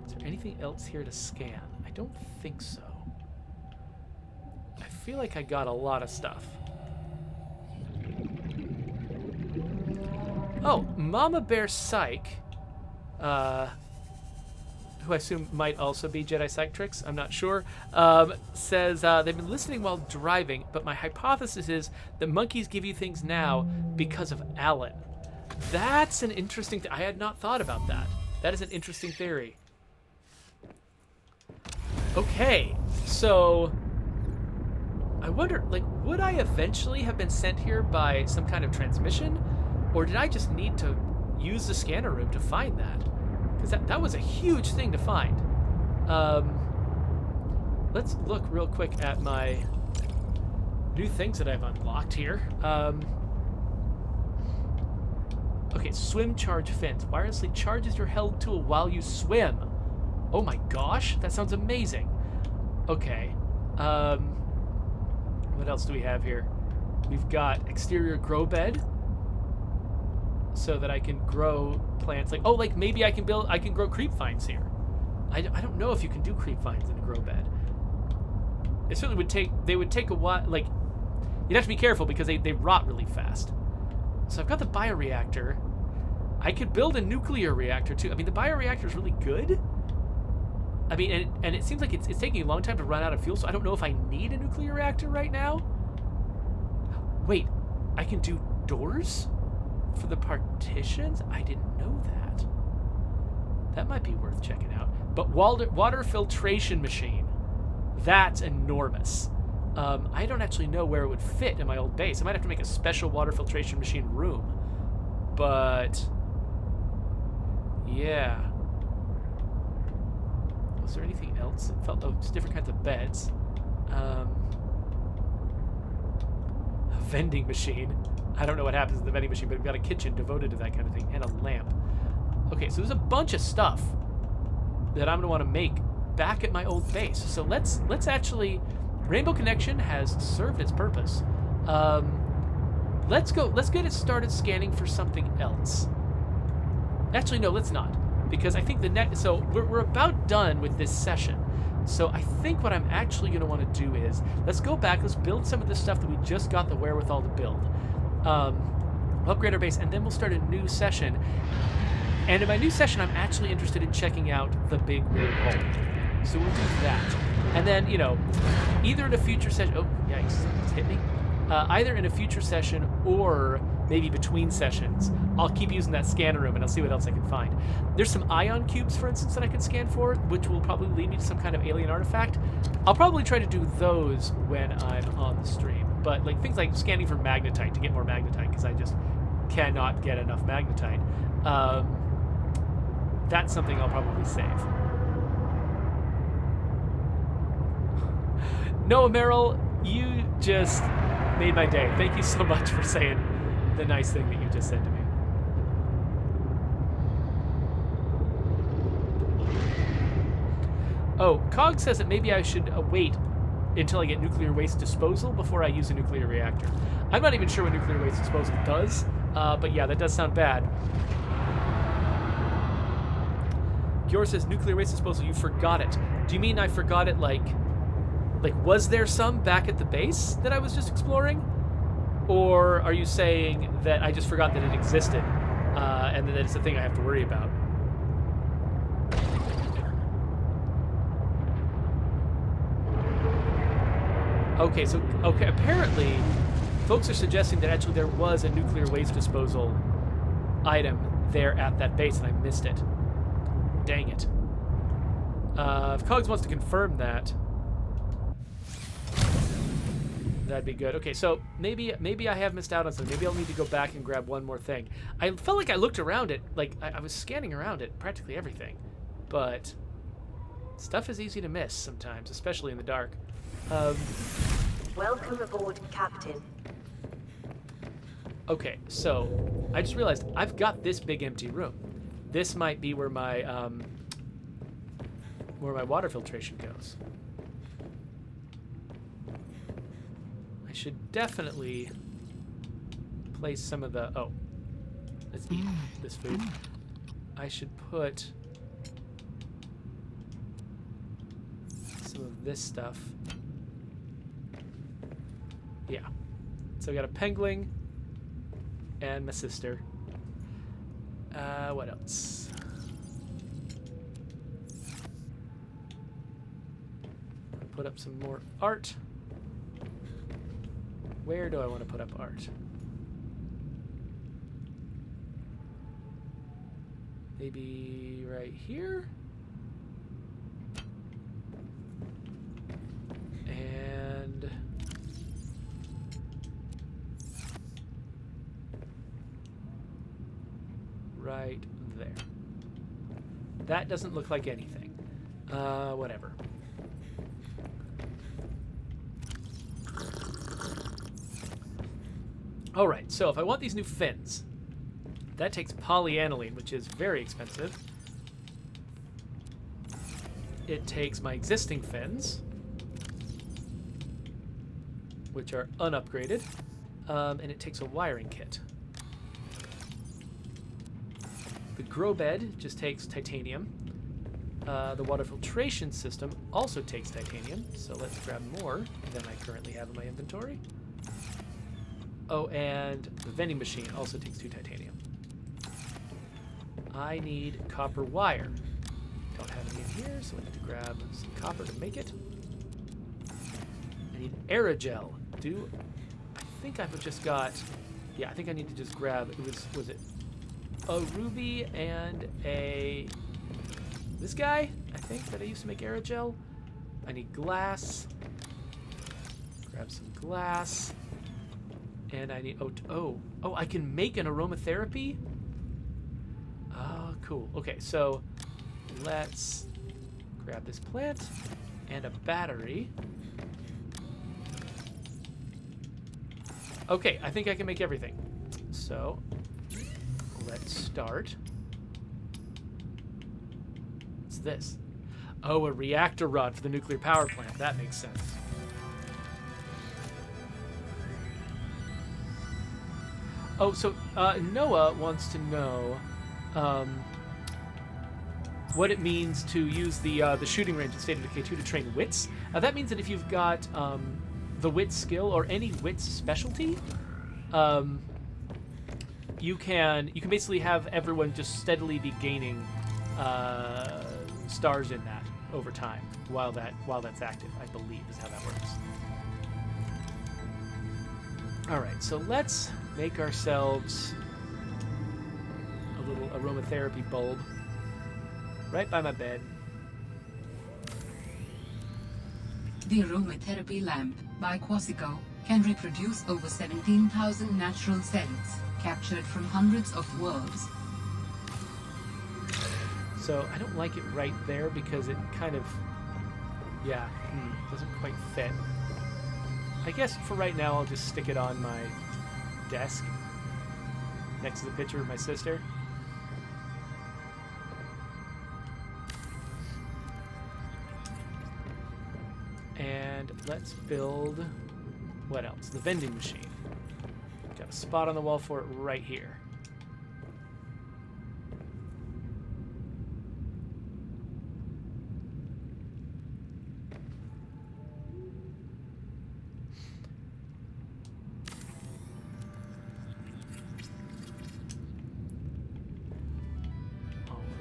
Speaker 1: Is there anything else here to scan? I don't think so. I feel like I got a lot of stuff. Oh, Mama Bear Psych, who I assume might also be Jedi Psychiatrix, I'm not sure, says they've been listening while driving, but my hypothesis is that monkeys give you things now because of Alan. That's an interesting I had not thought about that. That is an interesting theory. Okay, so I wonder, like, would I eventually have been sent here by some kind of transmission? Or did I just need to use the scanner room to find that? Because that was a huge thing to find. Let's look real quick at my new things that I've unlocked here. Okay, swim charge fins. Wirelessly charges your held tool while you swim. Oh my gosh, that sounds amazing. Okay. What else do we have here? We've got exterior grow bed, so that I can grow plants. Like maybe I can grow creep vines here. I don't know if you can do creep vines in a grow bed. It certainly would take a while. Like, you'd have to be careful because they rot really fast. So I've got the bioreactor. I could build a nuclear reactor too. I mean, the bioreactor is really good. I mean, and it seems like it's taking a long time to run out of fuel, so I don't know if I need a nuclear reactor right now. Wait, I can do doors for the partitions? I didn't know that. That might be worth checking out. But water filtration machine. That's enormous. I don't actually know where it would fit in my old base. I might have to make a special water filtration machine room. But yeah. Was there anything else? It felt just different kinds of beds. A vending machine. I don't know what happens in the vending machine, but we've got a kitchen devoted to that kind of thing, and a lamp. Okay, so there's a bunch of stuff that I'm gonna want to make back at my old base. So let's actually, Rainbow Connection has served its purpose. Let's get it started scanning for something else. Actually, no, let's not, because I think so we're about done with this session. So I think what I'm actually going to want to do is, let's go back, let's build some of the stuff that we just got the wherewithal to build. Upgrade our base, and then we'll start a new session. And in my new session, I'm actually interested in checking out the big weird hole. So we'll do that. And then, you know, either in a future session... Oh, yikes, it's hit me. Either in a future session or maybe between sessions, I'll keep using that scanner room and I'll see what else I can find. There's some ion cubes, for instance, that I can scan for, which will probably lead me to some kind of alien artifact. I'll probably try to do those when I'm on the stream. But like things like scanning for magnetite to get more magnetite, because I just cannot get enough magnetite. That's something I'll probably save. Noah Merrill, you just made my day. Thank you so much for saying the nice thing that you just said to me. Oh, Cog says that maybe I should wait until I get nuclear waste disposal before I use a nuclear reactor. I'm not even sure what nuclear waste disposal does, but yeah, that does sound bad. Gior says nuclear waste disposal, you forgot it. Do you mean I forgot it like was there some back at the base that I was just exploring? Or are you saying that I just forgot that it existed, and that it's a thing I have to worry about? Okay, so, apparently, folks are suggesting that actually there was a nuclear waste disposal item there at that base, and I missed it. Dang it. If Cogs wants to confirm that, that'd be good. Okay, so maybe I have missed out on something. Maybe I'll need to go back and grab one more thing. I felt like I looked around it, like I was scanning around it, practically everything. But stuff is easy to miss sometimes, especially in the dark.
Speaker 7: Welcome aboard, Captain.
Speaker 1: Okay, so I just realized I've got this big empty room. This might be where my water filtration goes. I should definitely place some of the... Oh, let's eat this food. I should put some of this stuff. Yeah. So I got a pengling and my sister. What else? Put up some more art. Where do I want to put up art? Maybe right here? And right there. That doesn't look like anything. Whatever. All right, so if I want these new fins, that takes polyaniline, which is very expensive. It takes my existing fins, which are unupgraded, and it takes a wiring kit. The grow bed just takes titanium. The water filtration system also takes titanium, so let's grab more than I currently have in my inventory. Oh, and the vending machine also takes 2 titanium. I need copper wire. Don't have any in here, so I need to grab some copper to make it. I need aerogel. I think I've just got... Yeah, I think I need to just grab... Was it a ruby and a This guy, I think, that I used to make aerogel. I need glass. Grab some glass. And I need... Oh, I can make an aromatherapy? Oh, cool. Okay, so let's grab this plant and a battery. Okay, I think I can make everything. So, let's start. What's this? Oh, a reactor rod for the nuclear power plant. That makes sense. Oh, so Noah wants to know what it means to use the shooting range in State of Decay 2 to train wits. That means that if you've got the wit skill or any wits specialty, you can basically have everyone just steadily be gaining stars in that over time while that's active. I believe is how that works. All right, so let's make ourselves a little aromatherapy bulb right by my bed.
Speaker 2: The aromatherapy lamp by Quasico can reproduce over 17,000 natural cells captured from hundreds of worlds.
Speaker 1: So I don't like it right there because it kind of, doesn't quite fit. I guess for right now I'll just stick it on my desk next to the picture of my sister. And let's build, what else? The vending machine. Got a spot on the wall for it right here.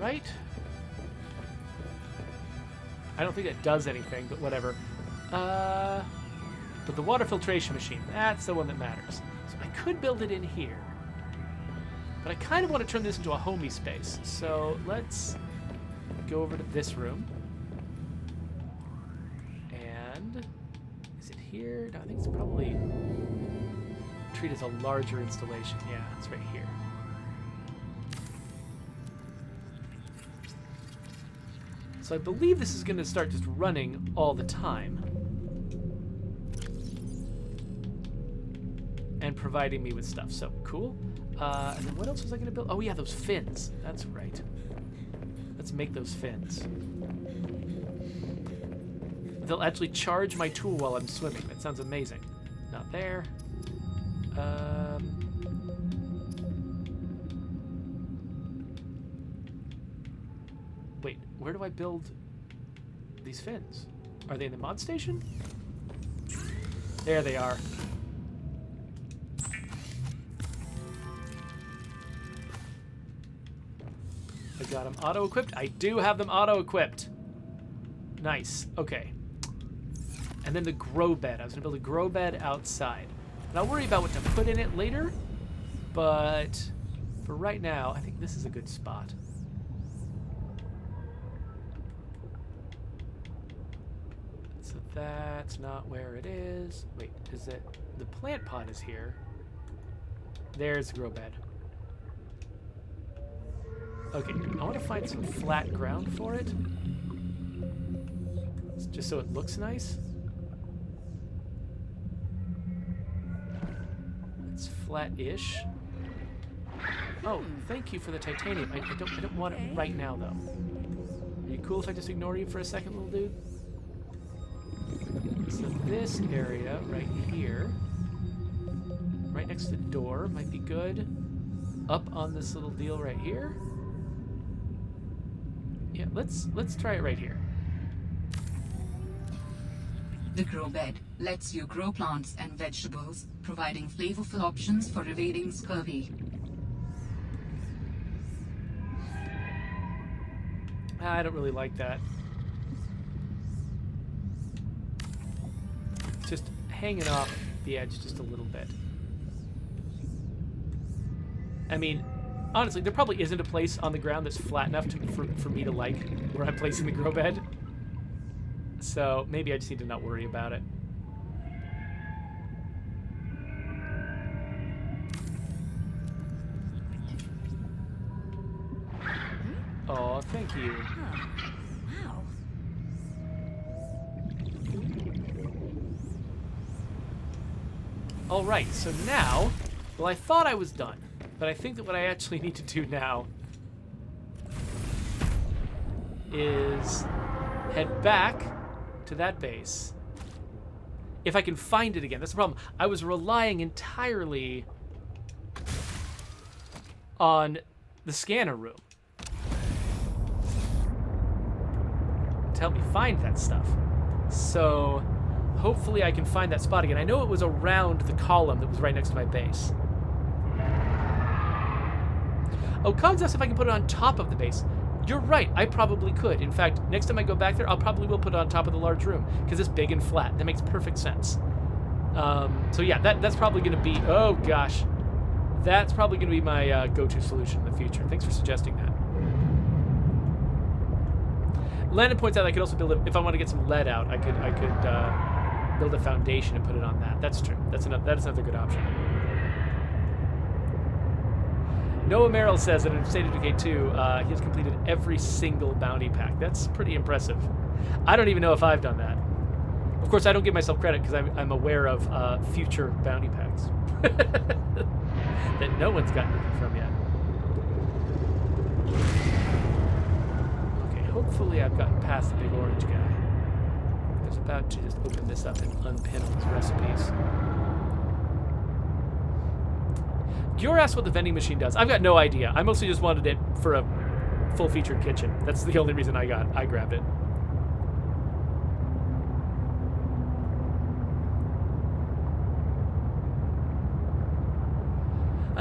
Speaker 1: Right? I don't think it does anything, but whatever. But the water filtration machine, that's the one that matters. So I could build it in here. But I kind of want to turn this into a homey space. So let's go over to this room. And is it here? No, I think it's probably treat as a larger installation. Yeah, it's right here. So I believe this is going to start just running all the time. And providing me with stuff. So, cool. And then what else was I going to build? Oh, yeah, those fins. That's right. Let's make those fins. They'll actually charge my tool while I'm swimming. That sounds amazing. Not there. Wait, where do I build these fins? Are they in the mod station? There they are. I got them auto-equipped. I do have them auto-equipped. Nice. Okay. And then the grow bed. I was going to build a grow bed outside. And I'll worry about what to put in it later. But for right now, I think this is a good spot. So that's not where it is. Wait, is it? The plant pot is here. There's the grow bed. Okay, I want to find some flat ground for it. Just so it looks nice. It's flat-ish. Oh, thank you for the titanium. I don't want it right now, though. Are you cool if I just ignore you for a second, little dude? So this area right here, right next to the door, might be good. Up on this little deal right here. Yeah, let's try it right here.
Speaker 2: The grow bed lets you grow plants and vegetables, providing flavorful options for evading scurvy.
Speaker 1: I don't really like that. It's just hanging off the edge just a little bit. I mean, honestly, there probably isn't a place on the ground that's flat enough for me to like where I'm placing the grow bed. So maybe I just need to not worry about it. Oh, thank you.
Speaker 7: Wow.
Speaker 1: All right, so now, well, I thought I was done, but I think that what I actually need to do now is head back to that base. If I can find it again. That's the problem. I was relying entirely on the scanner room to help me find that stuff. So hopefully I can find that spot again. I know it was around the column that was right next to my base. Oh, Cogs asked if I can put it on top of the base. You're right, I probably could. In fact, next time I go back there, I'll probably will put it on top of the large room because it's big and flat. That makes perfect sense. So yeah, that's probably going to be, oh gosh, that's probably going to be my go-to solution in the future. Thanks for suggesting that. Landon points out I could also build it, if I want to get some lead out, I could build a foundation and put it on that. That's true. That's another good option. Noah Merrill says that in State of Decay 2, he has completed every single bounty pack. That's pretty impressive. I don't even know if I've done that. Of course, I don't give myself credit because I'm aware of future bounty packs that no one's gotten anything from yet. Okay, hopefully I've gotten past the big orange guy. I was about to just open this up and unpin all his recipes. Gior asked what the vending machine does. I've got no idea. I mostly just wanted it for a full-featured kitchen. That's the only reason I grabbed it.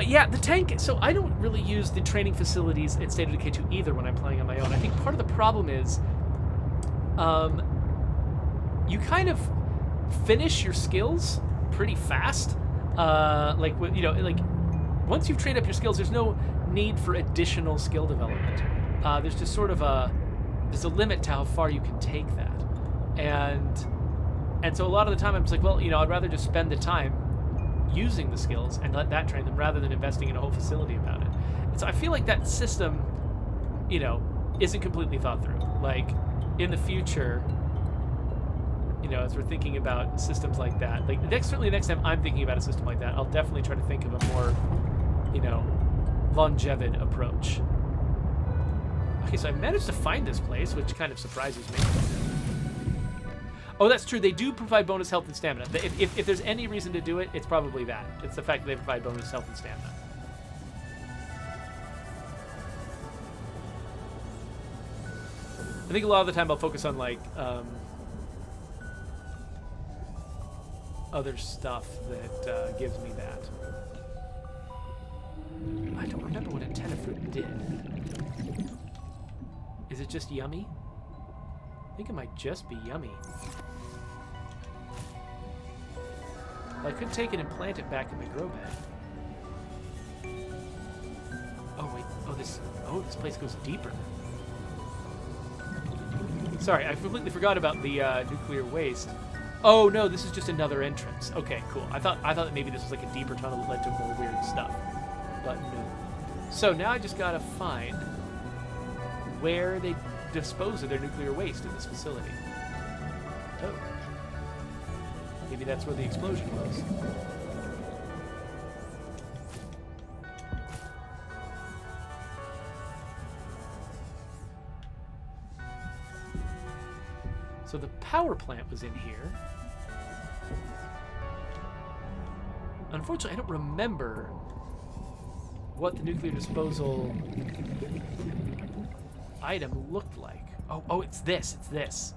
Speaker 1: Yeah, the tank. So I don't really use the training facilities in State of Decay 2 either when I'm playing on my own. I think part of the problem is, you kind of finish your skills pretty fast. Like once you've trained up your skills, there's no need for additional skill development. There's just sort of there's a limit to how far you can take that, and so a lot of the time I'm just like, well, I'd rather just spend the time using the skills and let that train them rather than investing in a whole facility about it. And so I feel like that system, isn't completely thought through. Like in the future, as we're thinking about systems like that, like certainly next time I'm thinking about a system like that, I'll definitely try to think of a more, longevity approach. Okay, so I managed to find this place, which kind of surprises me. Oh, that's true. They do provide bonus health and stamina. If there's any reason to do it, it's probably that. It's the fact that they provide bonus health and stamina. I think a lot of the time I'll focus on, like, other stuff that gives me that. I don't remember what antenna fruit did. Is it just yummy? I think it might just be yummy. Well, I could take it and plant it back in the grow bed. Oh wait, this place goes deeper. Sorry, I completely forgot about the nuclear waste. Oh no, this is just another entrance. Okay, cool. I thought that maybe this was like a deeper tunnel that led to more weird stuff, but no. So now I just gotta find where they dispose of their nuclear waste in this facility. Oh. Maybe that's where the explosion was. So the power plant was in here. Unfortunately, I don't remember what the nuclear disposal item looked like. Oh, it's this. It's this.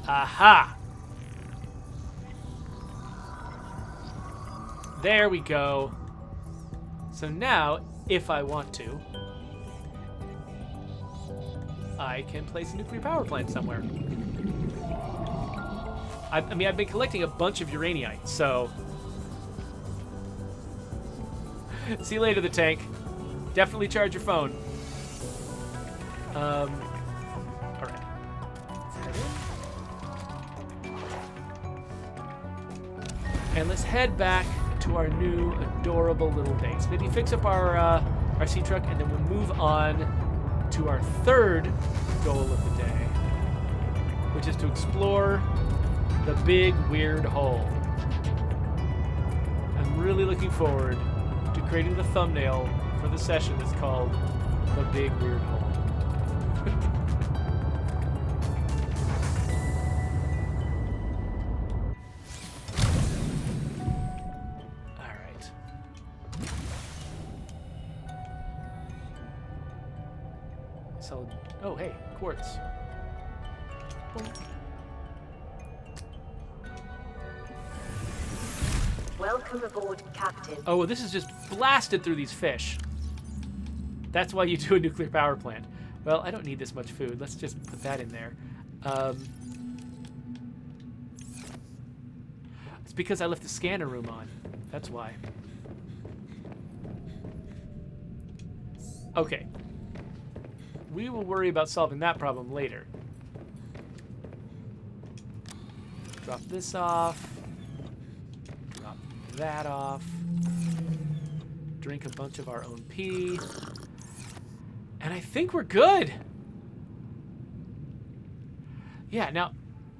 Speaker 1: Aha! There we go. So now, if I want to, I can place a nuclear power plant somewhere. I mean, I've been collecting a bunch of uraninite, so... See you later, the tank. Definitely charge your phone. All right. Let's head in. And let's head back to our new adorable little base. Maybe fix up our sea truck, and then we'll move on to our third goal of the day, which is to explore the big weird hole. I'm really looking forward to creating the thumbnail for the session that's called The Big Weird Hole. Alright. So, oh hey, quartz. Boom.
Speaker 7: Welcome aboard, Captain.
Speaker 1: Oh, well, this is just blasted through these fish. That's why you do a nuclear power plant. Well, I don't need this much food. Let's just put that in there. It's because I left the scanner room on. That's why. Okay. We will worry about solving that problem later. Drop this off. Drop that off. Drink a bunch of our own pee. And I think we're good. Yeah, now,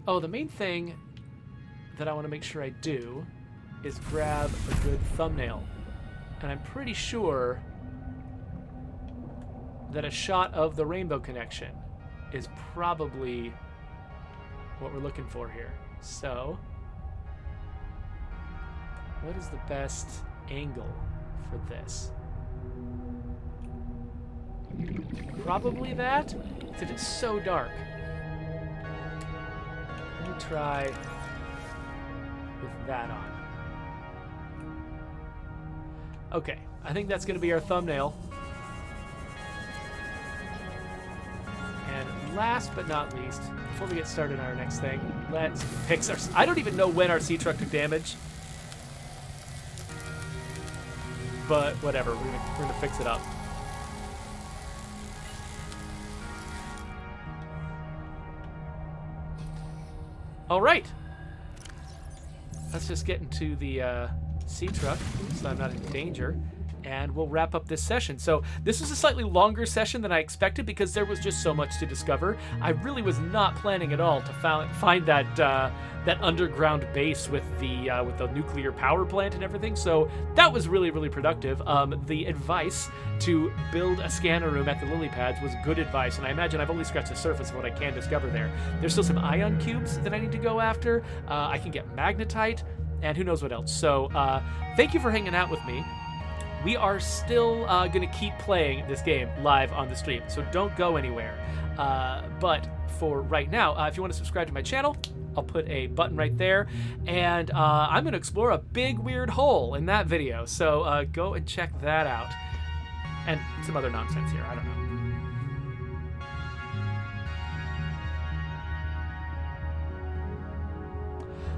Speaker 1: oh, the main thing that I want to make sure I do is grab a good thumbnail. And I'm pretty sure that a shot of the rainbow connection is probably what we're looking for here. So, what is the best angle for this? Probably that, because it's so dark. Let me try with that on. Okay, I think that's going to be our thumbnail. And last but not least, before we get started on our next thing, let's fix our... I don't even know when our sea truck took damage. But whatever, we're gonna fix it up. All right. Let's just get into the sea truck so I'm not in danger, and we'll wrap up this session. So this was a slightly longer session than I expected because there was just so much to discover. I really was not planning at all to find that that underground base with the nuclear power plant and everything. So that was really, really productive. The advice to build a scanner room at the lily pads was good advice, and I imagine I've only scratched the surface of what I can discover there. There's still some ion cubes that I need to go after. I can get magnetite, and who knows what else. So thank you for hanging out with me. We are still going to keep playing this game live on the stream, so don't go anywhere. But for right now, if you want to subscribe to my channel, I'll put a button right there, and I'm going to explore a big weird hole in that video, so go and check that out. And some other nonsense here, I don't know.